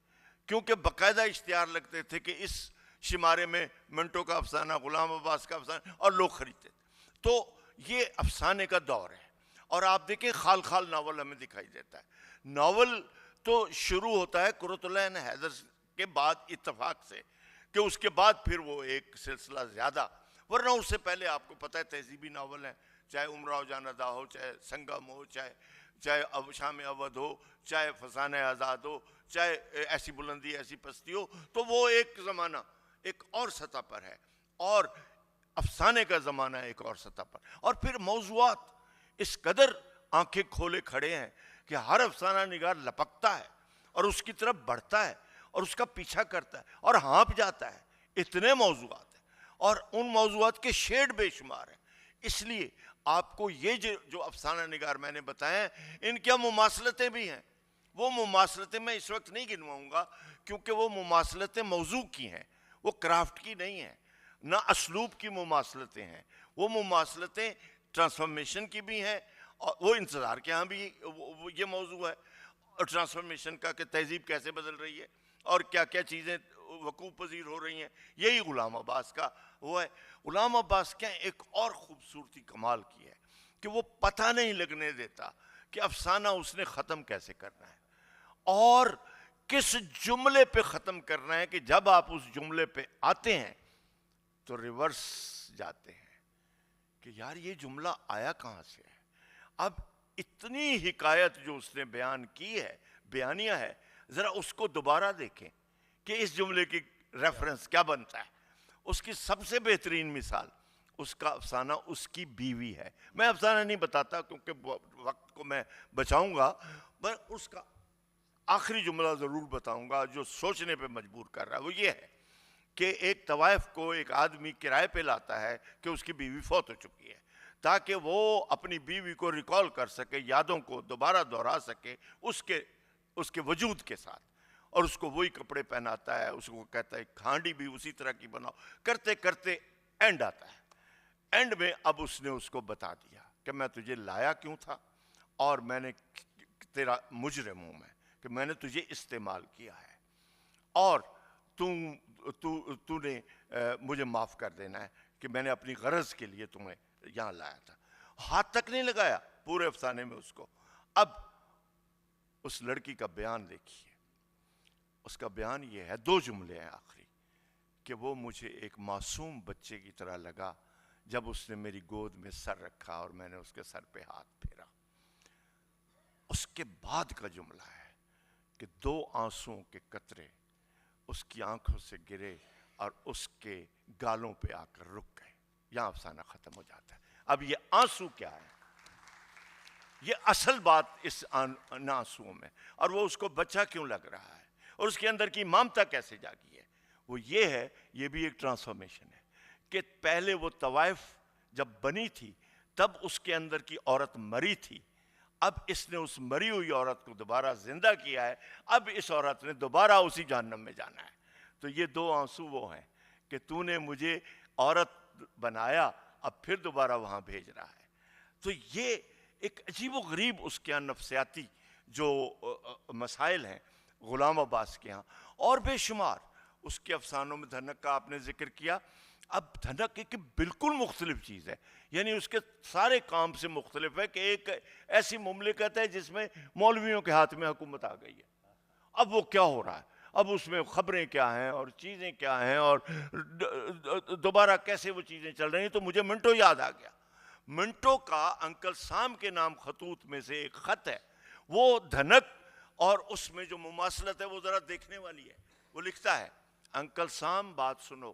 کیونکہ باقاعدہ اشتہار لگتے تھے کہ اس شمارے میں منٹو کا افسانہ، غلام عباس کا افسانہ، اور لوگ خریدتے. تو یہ افسانے کا دور ہے. اور آپ دیکھیں خال خال ناول ہمیں دکھائی دیتا ہے. ناول تو شروع ہوتا ہے قرۃ العین حیدر کے بعد اتفاق سے، کہ اس کے بعد پھر وہ ایک سلسلہ زیادہ، ورنہ اس سے پہلے آپ کو پتہ ہے تہذیبی ناول ہیں، چاہے امراؤ جان ادا ہو، چاہے سنگم ہو، چاہے شام اودھ ہو، چاہے فسانہ آزاد ہو، چاہے ایسی بلندی ایسی پستی ہو. تو وہ ایک زمانہ ایک اور سطح پر ہے اور افسانے کا زمانہ ایک اور سطح پر. اور پھر موضوعات اس قدر آنکھیں کھولے کھڑے ہیں کہ ہر افسانہ نگار لپکتا ہے اور اس کی طرف بڑھتا ہے اور اس کا پیچھا کرتا ہے اور ہانپ جاتا ہے. اتنے موضوعات ہیں اور ان موضوعات کے شیڈ بے شمار ہیں. اس لیے آپ کو یہ جو افسانہ نگار میں نے بتایا ہیں ان کی مماثلتیں بھی ہیں. وہ مماثلتیں میں اس وقت نہیں گنواؤں گا کیونکہ وہ مماثلتیں موضوع کی ہیں، وہ کرافٹ کی نہیں ہیں، نہ اسلوب کی مماثلتیں ہیں. وہ مماثلتیں ٹرانسفارمیشن کی بھی ہیں، اور وہ انتظار کے ہاں بھی یہ موضوع ہے ٹرانسفارمیشن کا کہ تہذیب کیسے بدل رہی ہے اور کیا کیا چیزیں وقوع پذیر ہو رہی ہیں. یہی غلام عباس کا وہ ہے. غلام عباس کے ایک اور خوبصورتی کمال کی ہے کہ وہ پتہ نہیں لگنے دیتا کہ افسانہ اس نے ختم کیسے کرنا ہے اور کس جملے پہ ختم کرنا ہے کہ جب آپ اس جملے پہ آتے ہیں تو ریورس جاتے ہیں کہ یار یہ جملہ آیا کہاں سے ہے. اب اتنی حکایت جو اس نے بیان کی ہے, بیانیہ ہے, ذرا اس کو دوبارہ دیکھیں کہ اس جملے کی ریفرنس کیا بنتا ہے. اس کی سب سے بہترین مثال اس کا افسانہ اس کی بیوی ہے. میں افسانہ نہیں بتاتا کیونکہ وقت کو میں بچاؤں گا, پر اس کا آخری جملہ ضرور بتاؤں گا جو سوچنے پہ مجبور کر رہا ہے. وہ یہ ہے کہ ایک طوائف کو ایک آدمی کرائے پہ لاتا ہے کہ اس کی بیوی فوت ہو چکی ہے, تاکہ وہ اپنی بیوی کو ریکال کر سکے, یادوں کو دوبارہ دہرا سکے اس کے وجود کے ساتھ, اور اس کو وہی کپڑے پہناتا ہے, اس کو کہتا ہے کھانڈی بھی اسی طرح کی بناؤ. کرتے کرتے اینڈ آتا ہے. اینڈ میں اب اس نے اس کو بتا دیا کہ میں تجھے لایا کیوں تھا, اور میں نے تیرا مجرم ہوں میں کہ میں نے تجھے استعمال کیا ہے, اور تو نے مجھے معاف کر دینا ہے کہ میں نے اپنی غرض کے لیے تمہیں یہاں لایا تھا. ہاتھ تک نہیں لگایا پورے افسانے میں اس کو. اب اس لڑکی کا بیان دیکھیے. اس کا بیان یہ ہے, 2 جملے ہیں آخری, کہ وہ مجھے ایک معصوم بچے کی طرح لگا جب اس نے میری گود میں سر رکھا اور میں نے اس کے سر پہ ہاتھ پھیرا. اس کے بعد کا جملہ ہے کہ 2 آنسوؤں کے قطرے اس کی آنکھوں سے گرے اور اس کے گالوں پہ آ کر رک گئے. یہاں افسانہ ختم ہو جاتا ہے. اب یہ آنسو کیا ہے, یہ اصل بات اس آنسوؤں میں, اور وہ اس کو بچہ کیوں لگ رہا ہے, اور اس کے اندر کی ممتا کیسے جاگی ہے, وہ یہ ہے. یہ بھی ایک ٹرانسفارمیشن ہے کہ پہلے وہ طوائف جب بنی تھی تب اس کے اندر کی عورت مری تھی, اب اس نے اس مری ہوئی عورت کو دوبارہ زندہ کیا ہے. اب اس عورت نے دوبارہ اسی جہنم میں جانا ہے. تو یہ 2 آنسو وہ ہیں کہ تو نے مجھے عورت بنایا, اب پھر دوبارہ وہاں بھیج رہا ہے. تو یہ ایک عجیب و غریب اس کے یہاں نفسیاتی جو مسائل ہیں غلام عباس کے ہاں, اور بے شمار اس کے افسانوں میں. دھنک کا آپ نے ذکر کیا. اب دھنک ایک بالکل مختلف چیز ہے, یعنی اس کے سارے کام سے مختلف ہے کہ ایک ایسی مملکت ہے جس میں مولویوں کے ہاتھ میں حکومت آ گئی ہے. اب وہ کیا ہو رہا ہے, اب اس میں خبریں کیا ہیں اور چیزیں کیا ہیں اور دوبارہ کیسے وہ چیزیں چل رہی ہیں. تو مجھے منٹو یاد آ گیا. منٹو کا انکل سام کے نام خطوط میں سے ایک خط ہے, وہ دھنک اور اس میں جو مماثلت ہے وہ ذرا دیکھنے والی ہے. وہ لکھتا ہے, انکل سام بات سنو,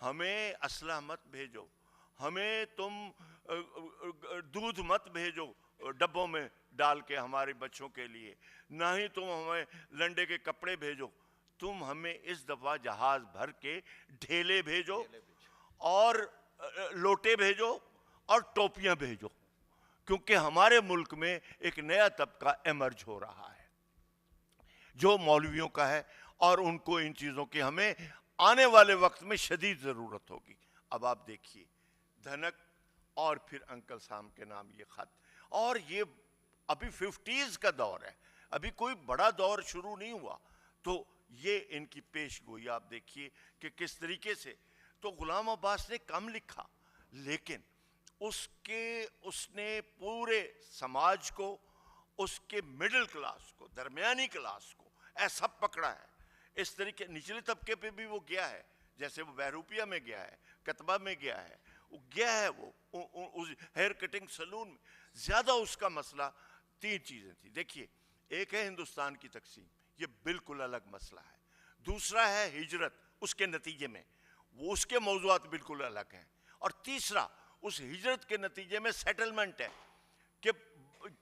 ہمیں اسلحہ مت بھیجو, ہمیں تم دودھ مت بھیجو ڈبوں میں ڈال کے ہمارے بچوں کے لیے, نہ ہی تم ہمیں لنڈے کے کپڑے بھیجو. تم ہمیں اس دفعہ جہاز بھر کے ڈھیلے بھیجو اور لوٹے بھیجو اور ٹوپیاں بھیجو, کیونکہ ہمارے ملک میں ایک نیا طبقہ ایمرج ہو رہا ہے جو مولویوں کا ہے, اور ان کو ان چیزوں کی ہمیں آنے والے وقت میں شدید ضرورت ہوگی. اب آپ دیکھیے دھنک اور پھر انکل سام کے نام یہ خط, اور یہ ابھی 50s کا دور ہے, ابھی کوئی بڑا دور شروع نہیں ہوا. تو یہ ان کی پیش گوئی آپ دیکھیے کہ کس طریقے سے. تو غلام عباس نے کم لکھا, لیکن اس نے پورے سماج کو, اس کے مڈل کلاس کو, درمیانی کلاس کو ایسا پکڑا ہے. اس طریقے نچلے طبقے پہ بھی وہ گیا ہے, جیسے وہ بہروپیہ میں گیا ہے, کتبہ میں گیا ہے, وہ ہیئر کٹنگ سلون میں. زیادہ اس کا مسئلہ 3 چیزیں تھیں. دیکھیے, ایک ہے ہندوستان کی تقسیم, یہ بالکل الگ مسئلہ ہے. دوسرا ہے ہجرت, اس کے نتیجے میں وہ اس کے موضوعات بالکل الگ ہیں. اور تیسرا اس ہجرت کے نتیجے میں سیٹلمنٹ ہے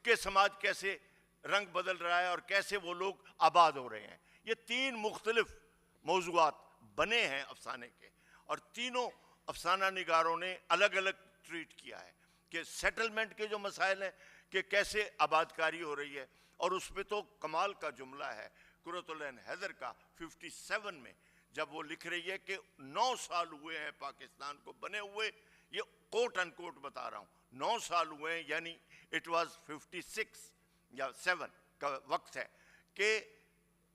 کہ سماج کیسے رنگ بدل رہا ہے اور کیسے وہ لوگ آباد ہو رہے ہیں. یہ 3 مختلف موضوعات بنے ہیں افسانے کے, اور تینوں افسانہ نگاروں نے الگ الگ ٹریٹ کیا ہے کہ سیٹلمنٹ کے جو مسائل ہیں کہ کیسے آباد کاری ہو رہی ہے. اور اس پہ تو کمال کا جملہ ہے قرۃ العین حیدر کا 57 میں, جب وہ لکھ رہی ہے کہ 9 سال ہوئے ہیں پاکستان کو بنے ہوئے. یہ کوٹ ان کوٹ بتا رہا ہوں, 9 سال ہوئے ہیں, یعنی اٹ واز 56 یا 7 کا وقت ہے کہ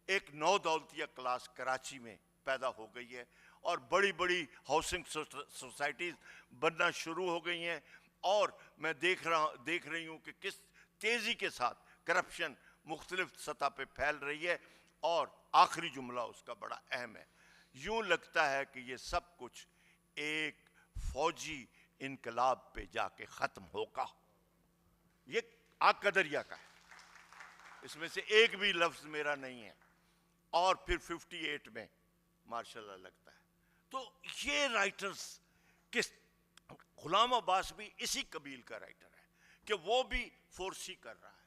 ایک نو دولتیہ کلاس کراچی میں پیدا ہو گئی ہے, اور بڑی بڑی ہاؤسنگ سوسائٹیز بننا شروع ہو گئی ہیں. اور میں دیکھ رہی ہوں کہ کس تیزی کے ساتھ کرپشن مختلف سطح پہ پھیل رہی ہے، اور آخری جملہ اس کا بڑا اہم ہے، یوں لگتا ہے کہ یہ سب کچھ ایک فوجی انقلاب پہ جا کے ختم ہوگا۔ یہ آگ قدریہ کا ہے، اس میں سے ایک بھی لفظ میرا نہیں ہے۔ اور پھر 58 میں ماشاء اللہ لگتا ہے۔ تو یہ رائٹرز کس، غلام عباس بھی اسی قبیل کا رائٹر ہے کہ وہ بھی فورسی کر رہا ہے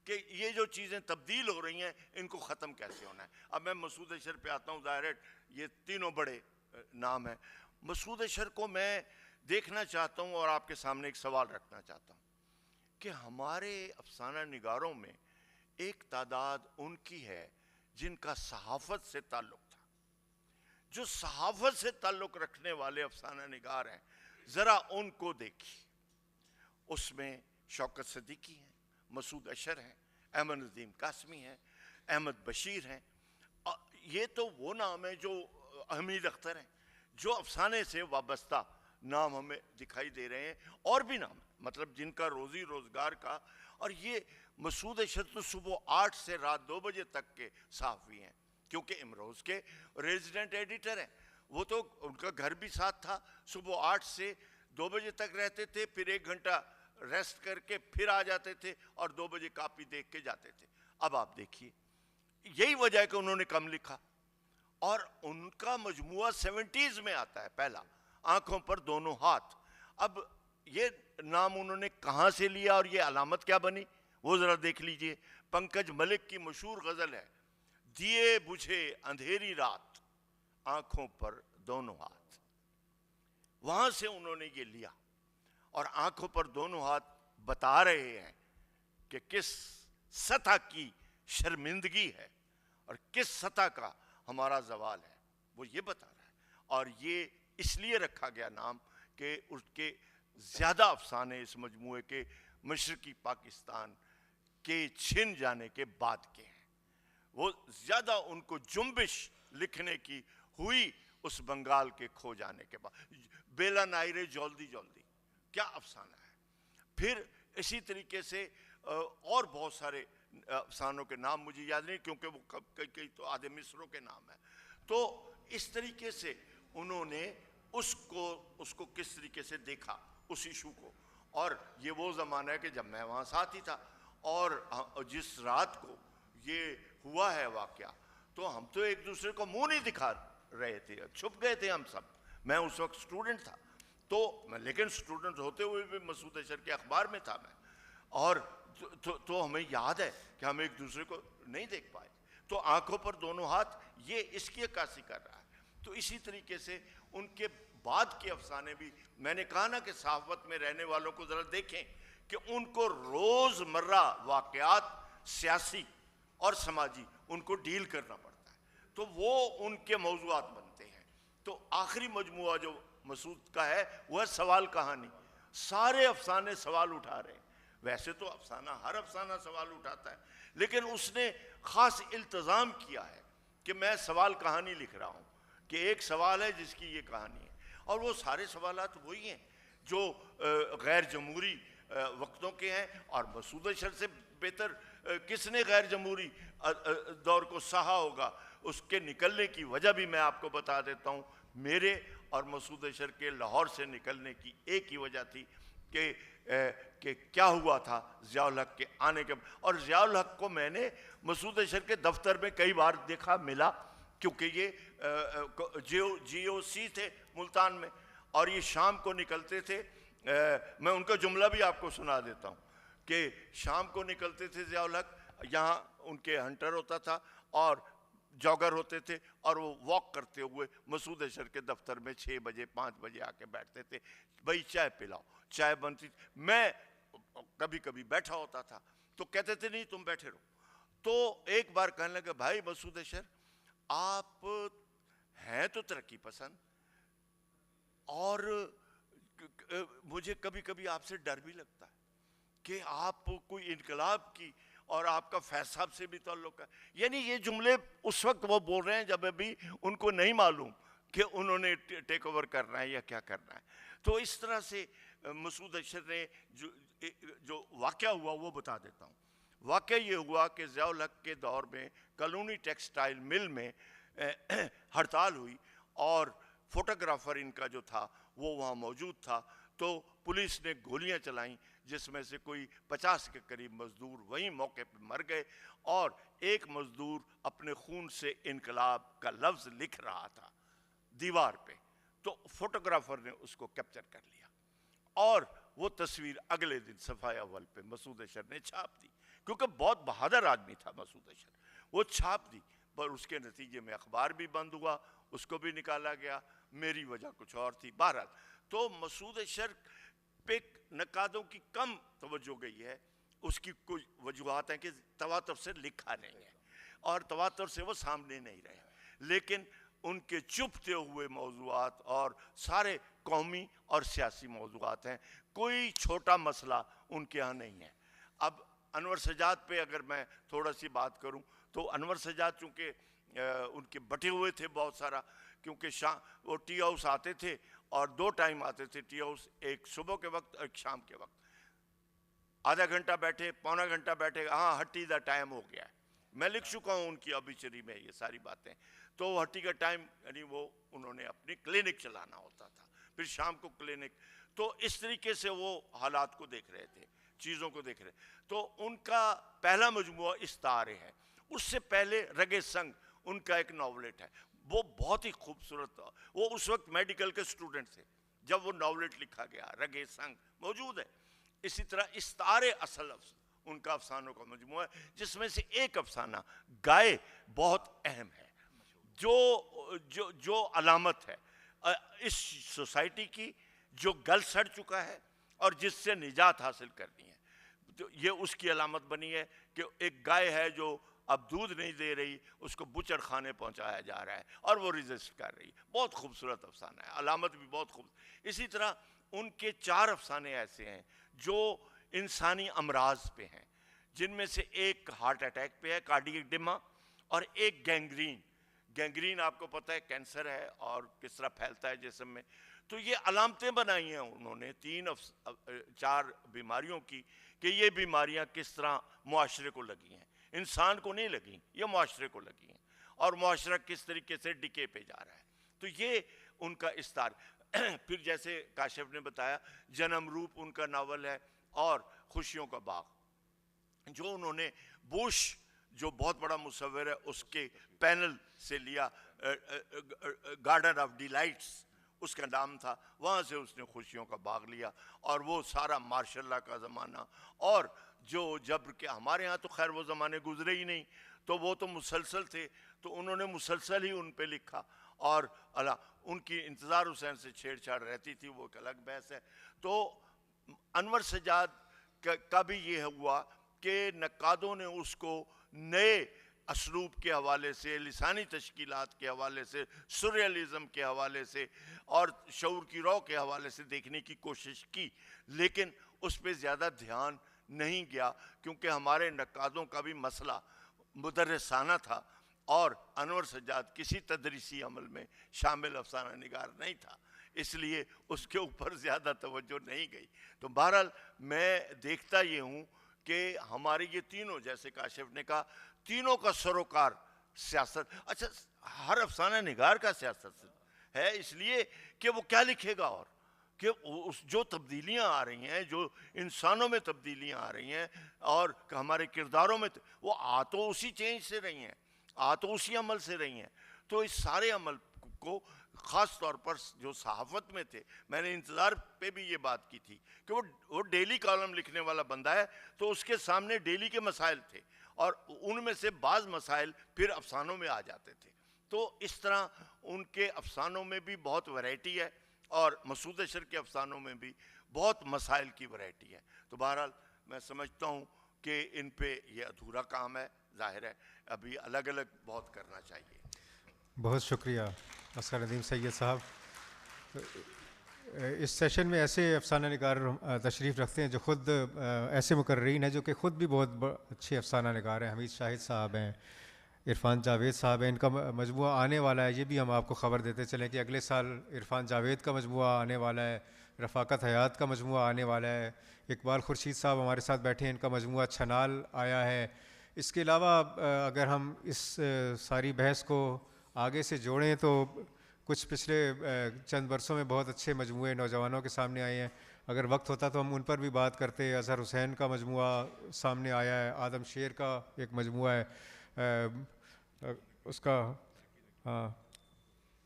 کہ یہ جو چیزیں تبدیل ہو رہی ہیں ان کو ختم کیسے ہونا ہے۔ اب میں مسعود اشر پہ آتا ہوں، ظاہر ہے یہ تینوں بڑے نام ہیں۔ مسعود اشر کو میں دیکھنا چاہتا ہوں اور آپ کے سامنے ایک سوال رکھنا چاہتا ہوں کہ ہمارے افسانہ نگاروں میں ایک تعداد ان کی ہے جن کا صحافت سے تعلق تھا۔ جو صحافت سے تعلق رکھنے والے افسانہ نگار ہیں، ذرا ان کو دیکھیے۔ اس میں شوکت صدیقی ہیں، مسعود اشر ہیں، احمد ندیم قاسمی ہیں، احمد بشیر ہیں۔ یہ تو وہ نام ہیں جو، حمید اختر ہیں، جو افسانے سے وابستہ نام ہمیں دکھائی دے رہے ہیں، اور بھی نام مطلب جن کا روزی روزگار کا۔ اور یہ مسعود اشر تو صبح 8 سے رات 2 بجے تک کے صحافی ہیں، کیونکہ امروز کے ریزیڈنٹ ایڈیٹر ہیں۔ وہ تو ان کا گھر بھی ساتھ تھا، صبح 8 سے 2 بجے تک رہتے تھے، پھر 1 گھنٹہ ریسٹ کر کے پھر آ جاتے تھے اور 2 بجے کاپی دیکھ کے جاتے تھے۔ اب آپ دیکھیے، یہی وجہ ہے کہ انہوں نے کم لکھا، اور ان کا مجموعہ 70s میں آتا ہے پہلا، آنکھوں پر دونوں ہاتھ۔ اب یہ نام انہوں نے کہاں سے لیا اور یہ علامت کیا بنی وہ ذرا دیکھ لیجئے۔ پنکج ملک کی مشہور غزل ہے، دیے بجھے اندھیری رات، آنکھوں پر دونوں ہاتھ۔ وہاں سے انہوں نے یہ لیا، اور آنکھوں پر دونوں ہاتھ بتا رہے ہیں کہ کس سطح کی شرمندگی ہے اور کس سطح کا ہمارا زوال ہے، وہ یہ بتا رہا ہے۔ اور یہ اس لیے رکھا گیا نام کہ اس کے زیادہ افسانے اس مجموعے کے مشرقی پاکستان کے چھن جانے کے بعد کے ہیں۔ وہ زیادہ ان کو جنبش لکھنے کی ہوئی اس بنگال کے کھو جانے کے بعد۔ بیلا نائرے جولدی جولدی کیا افسانہ ہے۔ پھر اسی طریقے سے اور بہت سارے افسانوں کے نام مجھے یاد نہیں، کیونکہ وہ کئی تو آدھے مصروں کے نام ہیں۔ تو اس طریقے سے انہوں نے اس کو کس طریقے سے دیکھا اس ایشو کو۔ اور یہ وہ زمانہ ہے کہ جب میں وہاں ساتھ ہی تھا، اور جس رات کو یہ ہوا ہے واقعہ، تو ہم تو ایک دوسرے کو منہ نہیں دکھا رہے تھے، چھپ گئے تھے ہم سب۔ میں اس وقت اسٹوڈنٹ تھا، لیکن اسٹوڈنٹ ہوتے ہوئے بھی مسعود اشر کے اخبار میں تھا میں، اور تو ہمیں یاد ہے کہ ہم ایک دوسرے کو نہیں دیکھ پائے۔ تو آنکھوں پر دونوں ہاتھ یہ اس کی عکاسی کر رہا ہے۔ تو اسی طریقے سے ان کے بعد کے افسانے بھی، میں نے کہا نا کہ صحافت میں رہنے والوں کو ذرا دیکھیں کہ ان کو روز مرہ واقعات سیاسی اور سماجی ان کو ڈیل کرنا پڑتا ہے، تو وہ ان کے موضوعات بنتے ہیں۔ تو آخری مجموعہ جو مسعود کا ہے وہ ہے سوال کہانی۔ سارے افسانے سوال اٹھا رہے ہیں۔ ویسے تو افسانہ، ہر افسانہ سوال اٹھاتا ہے، لیکن اس نے خاص التزام کیا ہے کہ میں سوال کہانی لکھ رہا ہوں، کہ ایک سوال ہے جس کی یہ کہانی ہے۔ اور وہ سارے سوالات وہی ہیں جو غیر جمہوری وقتوں کے ہیں، اور مسعود اشر سے بہتر کس نے غیر جمہوری دور کو سہا ہوگا۔ اس کے نکلنے کی وجہ بھی میں آپ کو بتا دیتا ہوں۔ میرے اور مسعود اشر کے لاہور سے نکلنے کی ایک ہی وجہ تھی کہ کیا ہوا تھا ضیاء الحق کے آنے کے، اور ضیاء الحق کو میں نے مسعود اشر کے دفتر میں کئی بار دیکھا، ملا، کیونکہ یہ جی او سی تھے ملتان میں، اور یہ شام کو نکلتے تھے۔ میں ان کا جملہ بھی آپ کو سنا دیتا ہوں کہ شام کو نکلتے تھے ضیاء الحق، یہاں ان کے ہنٹر ہوتا تھا اور جاگر ہوتے تھے، اور وہ واک کرتے ہوئے مسعود اشر کے دفتر میں 6 بجے 5 بجے آ کے بیٹھتے تھے، بھائی چائے پلاؤ، چائے بنتی تھی، میں کبھی کبھی بیٹھا ہوتا تھا، تو کہتے تھے نہیں تم بیٹھے رہو۔ تو ایک بار کہنے لگے بھائی مسعود اشر آپ ہیں تو ترقی پسند، اور مجھے کبھی کبھی آپ سے ڈر بھی لگتا ہے کہ آپ کوئی انقلاب کی، اور آپ کا فیض صاحب سے بھی تعلق ہے۔ یعنی یہ جملے اس وقت وہ بول رہے ہیں جب ابھی ان کو نہیں معلوم کہ انہوں نے ٹیک اوور کرنا ہے یا کیا کرنا ہے۔ تو اس طرح سے مسعود اشر نے جو واقعہ ہوا وہ بتا دیتا ہوں۔ واقعہ یہ ہوا کہ ضیاء الحق کے دور میں کالونی ٹیکسٹائل مل میں ہڑتال ہوئی اور فوٹوگرافر ان کا جو تھا وہ وہاں موجود تھا، تو پولیس نے گولیاں چلائیں جس میں سے کوئی 50 کے قریب مزدور وہیں موقع پہ مر گئے، اور ایک مزدور اپنے خون سے انقلاب کا لفظ لکھ رہا تھا دیوار پہ، تو فوٹوگرافر نے اس کو کیپچر کر لیا اور وہ تصویر اگلے دن صفحہ اول پہ مسعود اشر نے چھاپ دی، کیونکہ بہت بہادر آدمی تھا مسعود اشر، وہ چھاپ دی، پر اس کے نتیجے میں اخبار بھی بند ہوا، اس کو بھی نکالا گیا، میری وجہ کچھ اور تھی۔ بہرحال تو مسعود اشر پہ نقادوں کی کم توجہ گئی ہے، اس کی کچھ وجوہات ہیں کہ تواتر سے لکھا نہیں ہے اور تواتر سے وہ سامنے نہیں رہے، لیکن ان کے چھپتے ہوئے موضوعات اور سارے قومی اور سیاسی موضوعات ہیں، کوئی چھوٹا مسئلہ ان کے ہاں نہیں ہے۔ اب انور سجاد پہ اگر میں تھوڑا سی بات کروں تو انور سجاد چونکہ ان کے بٹے ہوئے تھے بہت سارا، کیونکہ وہ ٹی ہاؤس آتے تھے اور 2 ٹائم آتے تھے ٹی ہاؤس، ایک صبح کے وقت اور ایک شام کے وقت، آدھا گھنٹہ بیٹھے، پونا گھنٹہ بیٹھے، ہاں ہٹی دا ٹائم ہو گیا ہے، میں لکھ چکا ہوں ان کی اوبیچری میں یہ ساری باتیں، تو ہٹی کا ٹائم یعنی وہ انہوں نے اپنی کلینک چلانا ہوتا تھا، پھر شام کو کلینک، تو اس طریقے سے وہ حالات کو دیکھ رہے تھے، چیزوں کو دیکھ رہے، تو ان کا پہلا مجموعہ استعارے ہے، اس سے پہلے رگ سنگ ان کا ایک ناولٹ ہے، وہ بہت ہی خوبصورت، وہ اس وقت میڈیکل کے اسٹوڈنٹ تھے جب وہ ناولٹ لکھا گیا، رگ سنگ موجود ہے۔ اسی طرح استعارے اصل ان کا افسانوں کا مجموعہ ہے، جس میں سے ایک افسانہ گائے بہت اہم ہے، جو علامت ہے اس سوسائٹی کی، جو گل سڑ چکا ہے اور جس سے نجات حاصل کرنی ہے، تو یہ اس کی علامت بنی ہے کہ ایک گائے ہے جو اب دودھ نہیں دے رہی، اس کو بچڑ خانے پہنچایا جا رہا ہے اور وہ ریزسٹ کر رہی ہے، بہت خوبصورت افسانہ ہے، علامت بھی بہت خوبصورت۔ اسی طرح ان کے 4 افسانے ایسے ہیں جو انسانی امراض پہ ہیں، جن میں سے ایک ہارٹ اٹیک پہ ہے، کارڈیک ڈیما، اور ایک گینگرین آپ کو پتہ ہے کینسر ہے اور کس طرح پھیلتا ہے جسم میں، تو یہ علامتیں بنائی ہیں انہوں نے 4 بیماریوں کی کہ یہ بیماریاں کس طرح معاشرے کو لگی ہیں، انسان کو نہیں لگیں، یہ معاشرے کو لگی ہیں، اور معاشرہ کس طریقے سے ڈکے پہ جا رہا ہے، تو یہ ان کا استعار۔ پھر جیسے کاشف نے بتایا جنم روپ ان کا ناول ہے، اور خوشیوں کا باغ جو انہوں نے بوش جو بہت بڑا مصور ہے اس کے پینل سے لیا، گارڈن آف ڈیلائٹس اس کا نام تھا، وہاں سے اس نے خوشیوں کا باغ لیا، اور وہ سارا ماشاء اللہ کا زمانہ، اور جو جبر کے ہمارے ہاں تو خیر وہ زمانے گزرے ہی نہیں، تو وہ تو مسلسل تھے، تو انہوں نے مسلسل ہی ان پہ لکھا، اور ان کی انتظار حسین سے چھیڑ چھاڑ رہتی تھی، وہ ایک الگ بحث ہے۔ تو انور سجاد کا بھی یہ ہوا کہ نقادوں نے اس کو نئے اسلوب کے حوالے سے، لسانی تشکیلات کے حوالے سے، سریالیزم کے حوالے سے اور شعور کی رو کے حوالے سے دیکھنے کی کوشش کی، لیکن اس پہ زیادہ دھیان نہیں گیا، کیونکہ ہمارے نقادوں کا بھی مسئلہ مدرسانہ تھا، اور انور سجاد کسی تدریسی عمل میں شامل افسانہ نگار نہیں تھا، اس لیے اس کے اوپر زیادہ توجہ نہیں گئی۔ تو بہرحال میں دیکھتا یہ ہوں کہ ہماری یہ تینوں، جیسے کاشف نے کہا، تینوں کا سروکار سیاست، اچھا ہر افسانہ نگار کا سیاست ہے، اس لیے کہ وہ کیا لکھے گا، اور کہ جو تبدیلیاں آ رہی ہیں، جو انسانوں میں تبدیلیاں آ رہی ہیں اور ہمارے کرداروں میں، وہ آ تو اسی چینج سے رہی ہیں، آ تو اسی عمل سے رہی ہیں، تو اس سارے عمل کو خاص طور پر جو صحافت میں تھے، میں نے انتظار پہ بھی یہ بات کی تھی کہ وہ ڈیلی کالم لکھنے والا بندہ ہے، تو اس کے سامنے ڈیلی کے مسائل تھے، اور ان میں سے بعض مسائل پھر افسانوں میں آ جاتے تھے، تو اس طرح ان کے افسانوں میں بھی بہت ویرائٹی ہے، اور مسعود اشر کے افسانوں میں بھی بہت مسائل کی ویرائٹی ہے۔ تو بہرحال میں سمجھتا ہوں کہ ان پہ یہ ادھورا کام ہے، ظاہر ہے ابھی الگ الگ بہت کرنا چاہیے۔ بہت شکریہ اصغر ندیم سید صاحب۔ اس سیشن میں ایسے افسانہ نگار تشریف رکھتے ہیں جو خود ایسے مقررین ہیں جو کہ خود بھی بہت اچھے افسانہ نگار ہیں، حمید شاہد صاحب ہیں، عرفان جاوید صاحب ہیں، ان کا مجموعہ آنے والا ہے، یہ بھی ہم آپ کو خبر دیتے چلیں کہ اگلے سال عرفان جاوید کا مجموعہ آنے والا ہے، رفاقت حیات کا مجموعہ آنے والا ہے. اقبال خورشید صاحب ہمارے ساتھ بیٹھے ہیں, ان کا مجموعہ چھنال آیا ہے. اس کے علاوہ اگر ہم اس ساری بحث کو آگے سے جوڑیں تو کچھ پچھلے چند برسوں میں بہت اچھے مجموعے نوجوانوں کے سامنے آئے ہیں. اگر وقت ہوتا تو ہم ان پر بھی بات کرتے. اظہر حسین کا مجموعہ سامنے آیا ہے, آدم شیر کا ایک مجموعہ ہے, اس کا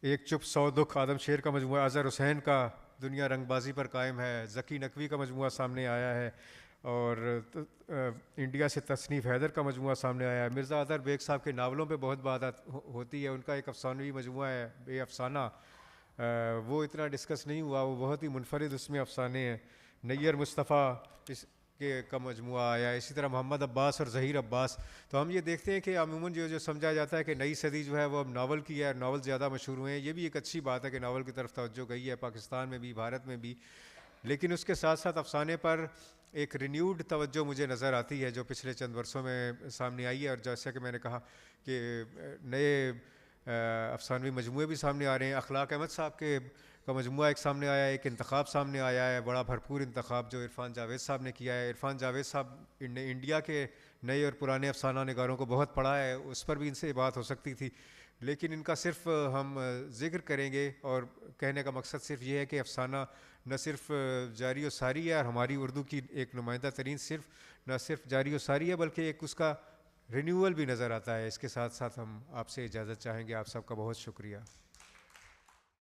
ایک چپ سو دکھ آدم شیر کا مجموعہ, اظہر حسین کا دنیا رنگ بازی پر قائم ہے, ذکی نقوی کا مجموعہ سامنے آیا ہے, اور انڈیا سے تصنیف حیدر کا مجموعہ سامنے آیا ہے. مرزا اظہر بیگ صاحب کے ناولوں پہ بہت بات ہوتی ہے, ان کا ایک افسانوی مجموعہ ہے بے افسانہ, وہ اتنا ڈسکس نہیں ہوا, وہ بہت ہی منفرد اس میں افسانے ہیں. نیر مصطفیٰ اس کے کا مجموعہ آیا ہے, اسی طرح محمد عباس اور ظہیر عباس. تو ہم یہ دیکھتے ہیں کہ عموماً جو سمجھا جاتا ہے کہ نئی صدی جو ہے وہ اب ناول کی ہے, ناول زیادہ مشہور ہوئے ہیں. یہ بھی ایک اچھی بات ہے کہ ناول کی طرف توجہ گئی ہے پاکستان میں بھی, بھارت میں بھی, لیکن اس کے ساتھ ساتھ افسانے پر ایک رینیوڈ توجہ مجھے نظر آتی ہے جو پچھلے چند برسوں میں سامنے آئی ہے. اور جیسا کہ میں نے کہا کہ نئے افسانوی مجموعے بھی سامنے آ رہے ہیں. اخلاق احمد صاحب کا مجموعہ ایک سامنے آیا ہے, ایک انتخاب سامنے آیا ہے, بڑا بھرپور انتخاب جو عرفان جاوید صاحب نے کیا ہے. عرفان جاوید صاحب نے انڈیا کے نئے اور پرانے افسانہ نگاروں کو بہت پڑھا ہے, اس پر بھی ان سے بات ہو سکتی تھی, لیکن ان کا صرف ہم ذکر کریں گے. اور کہنے کا مقصد صرف یہ ہے کہ افسانہ نہ صرف جاری و ساری ہے, اور ہماری اردو کی ایک نمائندہ ترین نہ صرف جاری و ساری ہے بلکہ ایک اس کا رینیول بھی نظر آتا ہے. اس کے ساتھ ساتھ ہم آپ سے اجازت چاہیں گے. آپ سب کا بہت شکریہ.